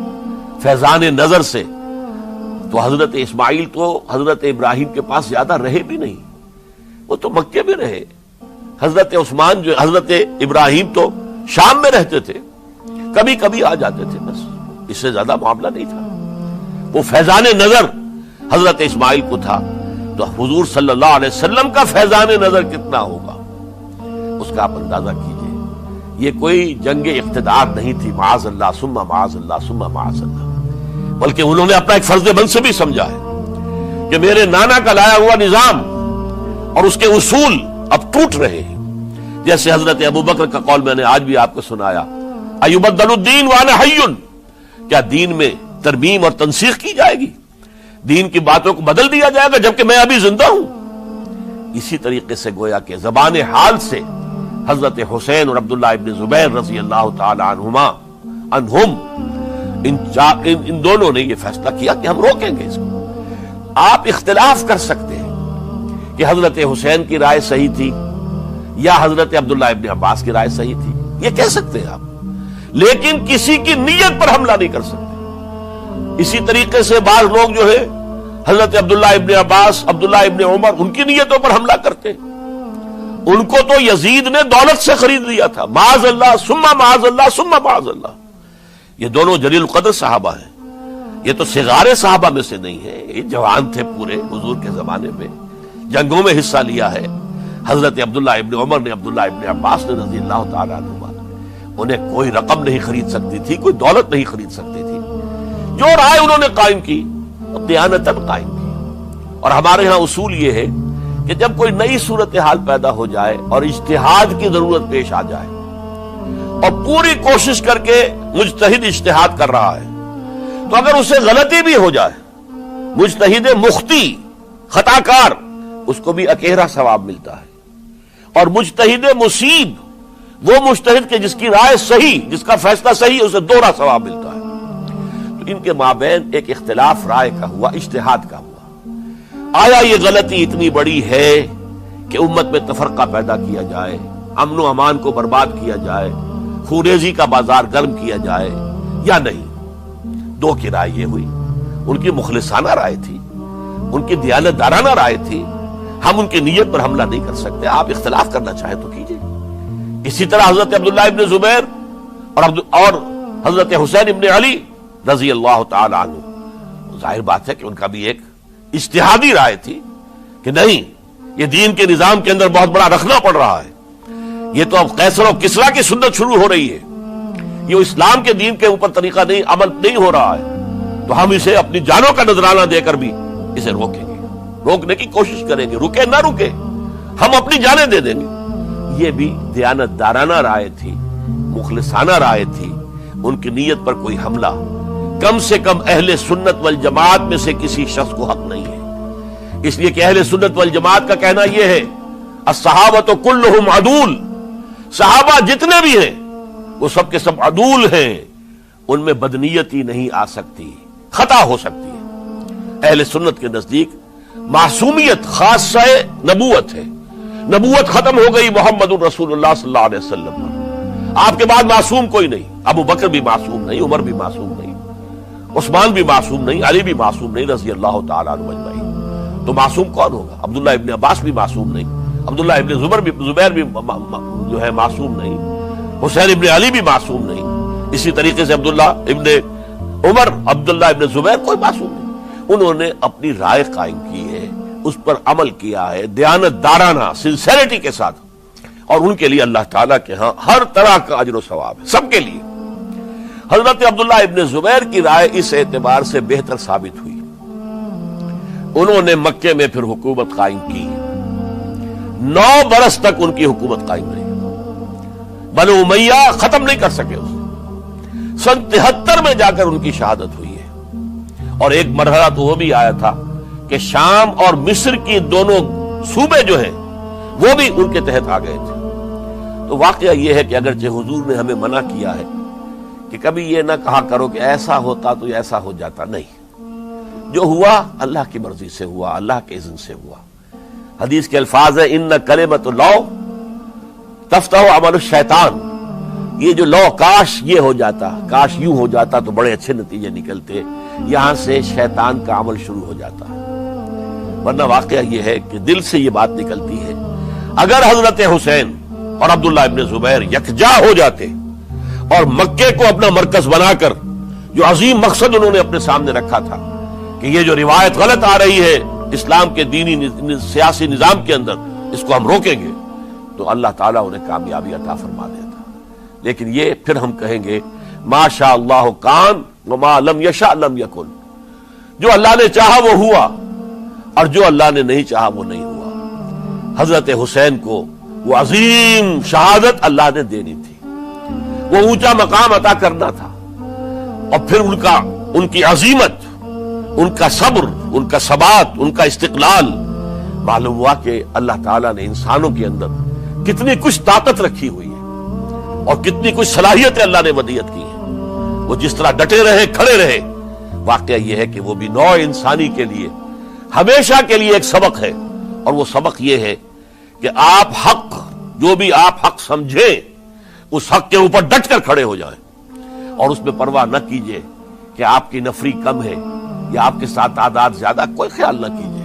فیضان نظر سے، تو حضرت اسماعیل تو حضرت ابراہیم کے پاس زیادہ رہے بھی نہیں، وہ تو مکے میں رہے۔ حضرت عثمان جو حضرت ابراہیم تو شام میں رہتے تھے، کبھی کبھی آ جاتے تھے، بس اس سے زیادہ معاملہ نہیں تھا۔ وہ فیضان نظر حضرت اسماعیل کو تھا، تو حضور صلی اللہ علیہ وسلم کا فیضان نظر کتنا ہوگا اس کا آپ اندازہ کیجئے۔ یہ کوئی جنگ اقتدار نہیں تھی، معاذ اللہ ثم معاذ اللہ ثم معاذ اللہ، بلکہ انہوں نے اپنا ایک فرض منصبی سمجھا ہے کہ میرے نانا کا لایا ہوا نظام اور اس کے اصول اب ٹوٹ رہے ہیں۔ جیسے حضرت ابوبکر کا قول میں نے آج بھی آپ کو سنایا، ایبدل الدین وانا حی، کیا دین میں ترمیم اور تنسیخ کی جائے گی، دین کی باتوں کو بدل دیا جائے گا جبکہ میں ابھی زندہ ہوں؟ اسی طریقے سے گویا کہ زبان حال سے حضرت حسین اور عبداللہ ابن زبیر رضی اللہ تعالی عنہم ان دونوں نے یہ فیصلہ کیا کہ ہم روکیں گے اس کو۔ آپ اختلاف کر سکتے ہیں کہ حضرت حسین کی رائے صحیح تھی یا حضرت عبداللہ ابن عباس کی رائے صحیح تھی، یہ کہہ سکتے ہیں آپ، لیکن کسی کی نیت پر حملہ نہیں کر سکتے۔ اسی طریقے سے بعض لوگ جو ہے حضرت عبداللہ ابن عباس، عبداللہ ابن عمر، ان کی نیتوں پر حملہ کرتے ہیں۔ ان کو تو یزید نے دولت سے خرید لیا تھا، معاذ اللہ ثم معاذ اللہ ثم معاذ اللہ۔ یہ دونوں جلیل القدر صحابہ ہیں، یہ تو صغار صحابہ میں سے نہیں ہے، یہ جوان تھے پورے حضور کے زمانے میں، جنگوں میں حصہ لیا ہے۔ حضرت عبداللہ ابن عمر نے، عبداللہ ابن عباس نے رضی اللہ تعالیٰ عنہما، انہیں کوئی رقم نہیں خرید سکتی تھی، کوئی دولت نہیں خرید سکتی تھی. جو رائے انہوں نے قائم کی دیانتاً قائم کی. اور ہمارے ہاں اصول یہ ہے کہ جب کوئی نئی صورتحال پیدا ہو جائے اور اجتہاد کی ضرورت پیش آ جائے اور پوری کوشش کر کے مجتہد اجتہاد کر رہا ہے، تو اگر اسے غلطی بھی ہو جائے، مجتہد مختی خطا کار، اس کو بھی اکیرا ثواب ملتا ہے. اور مجتہد مصیب، وہ مجتہد کے جس کی رائے صحیح، جس کا فیصلہ صحیح، اسے دوہرا ثواب ملتا ہے. تو ان کے مابین ایک اختلاف رائے کا ہوا، اجتہاد کا ہوا. آیا یہ غلطی اتنی بڑی ہے کہ امت میں تفرقہ پیدا کیا جائے، امن و امان کو برباد کیا جائے، خوریزی کا بازار گرم کیا جائے، یا نہیں؟ دو کی رائے یہ ہوئی. ان کی مخلصانہ رائے تھی، ان کی دیانت دارانہ رائے تھی. ہم ان کی نیت پر حملہ نہیں کر سکتے، آپ اختلاف کرنا چاہیں تو کیجئے. اسی طرح حضرت عبداللہ ابن زبیر اور حضرت حسین ابن علی رضی اللہ تعالی عنہ، ظاہر بات ہے کہ ان کا بھی ایک اجتہادی رائے تھی کہ نہیں، یہ دین کے نظام کے اندر بہت بڑا رکھنا پڑ رہا ہے. یہ تو اب قیصر و کسریٰ کی سنت شروع ہو رہی ہے، یہ اسلام کے دین کے اوپر طریقہ نہیں، عمل نہیں ہو رہا ہے، تو ہم اسے اپنی جانوں کا نذرانہ دے کر بھی اسے روکیں گے، روکنے کی کوشش کریں گے. رکے نہ رکے، ہم اپنی جانیں دے دیں گے. یہ بھی دیانت دارانہ رائے تھی، مخلصانہ رائے تھی. ان کی نیت پر کوئی حملہ کم سے کم اہل سنت والجماعت میں سے کسی شخص کو حق نہیں ہے. اس لیے کہ اہل سنت والجماعت کا کہنا یہ ہے، الصحابۃ کلہم عدول، صحابہ جتنے بھی ہیں وہ سب کے سب عدول ہیں، ان میں بدنیتی نہیں آ سکتی، خطا ہو سکتی ہے. اہل سنت کے نزدیک معصومیت خاصہ نبوت ہے. نبوت ختم ہو گئی محمد الرسول اللہ صلی اللہ علیہ وسلم پر. آپ کے بعد معصوم کوئی نہیں. ابو بکر بھی معصوم نہیں، عمر بھی معصوم نہیں، عثمان بھی معصوم نہیں، علی بھی معصوم نہیں رضی اللہ تعالیٰ عنہ اجمعین. تو معصوم کون ہوگا؟ عبداللہ ابن عباس بھی معصوم نہیں، عبداللہ ابن زبیر بھی جو ہے معصوم نہیں، حسین ابن علی بھی معصوم نہیں. اسی طریقے سے عبداللہ ابن عمر، عبداللہ ابن زبیر، کوئی معصوم نہیں. انہوں نے اپنی رائے قائم کی ہے، اس پر عمل کیا ہے دیانت دارانہ سنسیریٹی کے ساتھ، اور ان کے لیے اللہ تعالیٰ کے ہاں ہر طرح کا اجر و ثواب ہے، سب کے لیے. حضرت عبداللہ ابن زبیر کی رائے اس اعتبار سے بہتر ثابت ہوئی، انہوں نے مکے میں پھر حکومت قائم کی. 9 برس تک ان کی حکومت قائم رہی. بنو امیہ ختم نہیں کر سکے اسے. سن 73 میں جا کر ان کی شہادت ہوئی ہے. اور ایک مرحلہ تو وہ بھی آیا تھا کہ شام اور مصر کی دونوں صوبے جو ہیں وہ بھی ان کے تحت آ گئے تھے. تو واقعہ یہ ہے کہ اگرچہ حضور نے ہمیں منع کیا ہے کہ کبھی یہ نہ کہا کرو کہ ایسا ہوتا تو ایسا ہو جاتا، نہیں. جو ہوا اللہ کی مرضی سے ہوا، اللہ کے اذن سے ہوا. حدیث کے الفاظ ہیں، ان کلمۃ اللہ تفتح عمل الشیطان. یہ جو لو کاش یہ ہو جاتا، کاش یوں ہو جاتا تو بڑے اچھے نتیجے نکلتے، یہاں سے شیطان کا عمل شروع ہو جاتا ہے. ورنہ واقعہ یہ ہے کہ دل سے یہ بات نکلتی ہے. اگر حضرت حسین اور عبداللہ ابن زبیر یکجا ہو جاتے اور مکے کو اپنا مرکز بنا کر جو عظیم مقصد انہوں نے اپنے سامنے رکھا تھا کہ یہ جو روایت غلط آ رہی ہے اسلام کے دینی سیاسی نظام کے اندر، اس کو ہم روکیں گے، تو اللہ تعالیٰ انہیں کامیابی عطا فرما دیتا. لیکن یہ پھر ہم کہیں گے ما شاء اللہ کان وما لم یشاء لم یکن. جو اللہ نے چاہا وہ ہوا، اور جو اللہ نے نہیں چاہا وہ نہیں ہوا. حضرت حسین کو وہ عظیم شہادت اللہ نے دینی تھی، وہ اونچا مقام عطا کرنا تھا، اور پھر ان کی عظیمت، ان کا صبر، ان کا ثبات، ان کا استقلال. معلوم ہوا کہ اللہ تعالیٰ نے انسانوں کے اندر کتنی کچھ طاقت رکھی ہوئی ہے اور کتنی کچھ صلاحیتیں اللہ نے ودیعت کی ہیں. وہ جس طرح ڈٹے رہے، کھڑے رہے. واقعہ یہ ہے کہ وہ بھی نوع انسانی کے لیے ہمیشہ کے لیے ایک سبق ہے، اور وہ سبق یہ ہے کہ آپ حق، جو بھی آپ حق سمجھیں، اس حق کے اوپر ڈٹ کر کھڑے ہو جائیں، اور اس میں پرواہ نہ کیجئے کہ آپ کی نفری کم ہے یا آپ کے ساتھ تعداد زیادہ. کوئی خیال نہ کیجئے،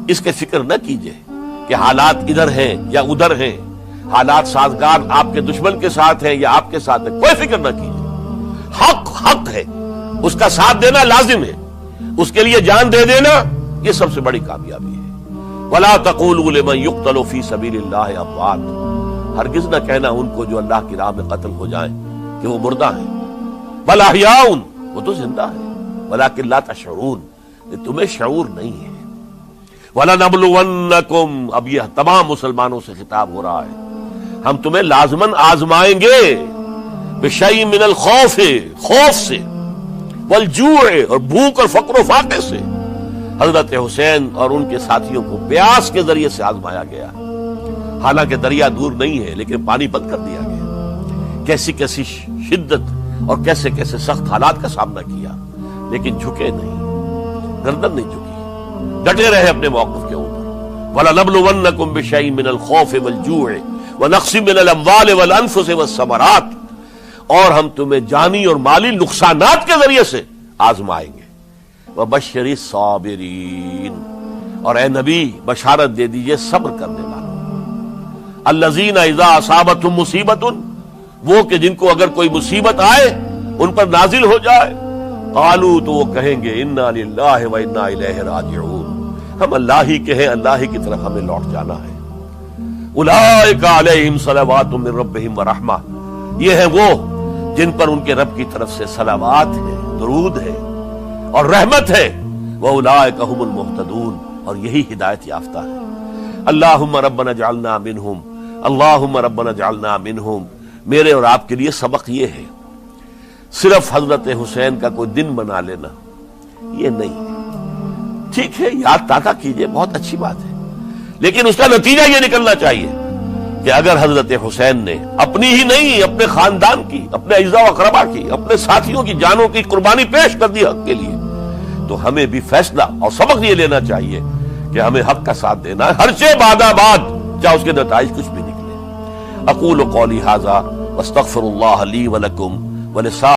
اس کے فکر نہ کیجئے کہ حالات ادھر ہیں یا ادھر ہیں، حالات سازگار آپ کے دشمن کے ساتھ ہیں یا آپ کے ساتھ ہیں. کوئی فکر نہ کیجئے. حق ہے، اس کا ساتھ دینا لازم ہے، اس کے لیے جان دے دینا یہ سب سے بڑی کامیابی ہے. ولا تقولوا لمن يقتل في سبيل اللہ اموات، ہرگز نہ کہنا ان کو جو اللہ کی راہ میں قتل ہو جائیں کہ وہ مردہ ہیں، بل احیاء، وہ تو زندہ ہیں، ولکن لا تشعرون، تمہیں شعور نہیں ہے۔ وَلَنَبْلُوَنَّكُمْ، اب یہ تمام مسلمانوں سے خطاب ہو رہا ہے، ہم تمہیں لازماً آزمائیں گے، بِشَيْءٍ مِّنَ الْخَوْفِ، خوف سے، وَالْجُوعِ، اور بھوک اور فقر و فاقے سے۔ حضرت حسین اور ان کے ساتھیوں کو پیاس کے ذریعے سے آزمایا گیا، حالانکہ دریا دور نہیں ہے لیکن پانی بند کر دیا گیا، کیسی کیسی شدت اور کیسے کیسے سخت حالات کا سامنا کیا، لیکن جھکے نہیں، گردن نہیں جھکی، ڈٹے رہے اپنے موقف کے اوپر۔ وَلَنَبْلُوَنَّكُمْ بِشَيْءٍ مِّنَ الْخَوْفِ وَالْجُوعِ وَنَقْصٍ مِّنَ الْأَمْوَالِ وَالْأَنفُسِ وَالثَّمَرَاتِ، اور ہم تمہیں جانی اور مالی نقصانات کے ذریعے سے آزمائیں گے۔ وَبَشِّرِ الصَّابِرِينَ، اور اے نبی بشارت دے دیجئے صبر کرنے والوں، الَّذِينَ إِذَا أَصَابَتْهُمْ مُصِيبَةٌ، وہ کہ جن کو اگر کوئی مصیبت آئے، ان پر نازل ہو جائے، قالوا، تو وہ کہیں گے، انا للہ و انا الیہ راجعون، ہم اللہ ہی کے ہیں، اللہ ہی کی طرف ہمیں لوٹ جانا ہے۔ اولئک علیہم صلوات من ربہم ورحمہ، یہ ہیں وہ جن پر ان کے رب کی طرف سے صلوات ہے، درود ہے اور رحمت ہے، واولئک هم المہتدون، اور یہی ہدایت یافتہ ہے۔ اللہم ربنا اجعلنا منہم، اللہم ربنا اجعلنا منہم، میرے اور آپ کے لیے سبق یہ ہے، صرف حضرت حسین کا کوئی دن بنا لینا یہ نہیں ہے، ٹھیک ہے یاد تازہ کیجئے، بہت اچھی بات ہے، لیکن اس کا نتیجہ یہ نکلنا چاہیے کہ اگر حضرت حسین نے اپنی ہی نہیں، اپنے خاندان کی، اپنے اعزاء و اقربا کی، اپنے ساتھیوں کی جانوں کی قربانی پیش کر دی حق کے لیے، تو ہمیں بھی فیصلہ اور سبق یہ لینا چاہیے کہ ہمیں حق کا ساتھ دینا ہے، ہر چیز بعد چاہے اس کے نتائج کچھ بھی نکلے۔ اقول قولی ھذا واستغفر اللہ لی ولکم ولسائر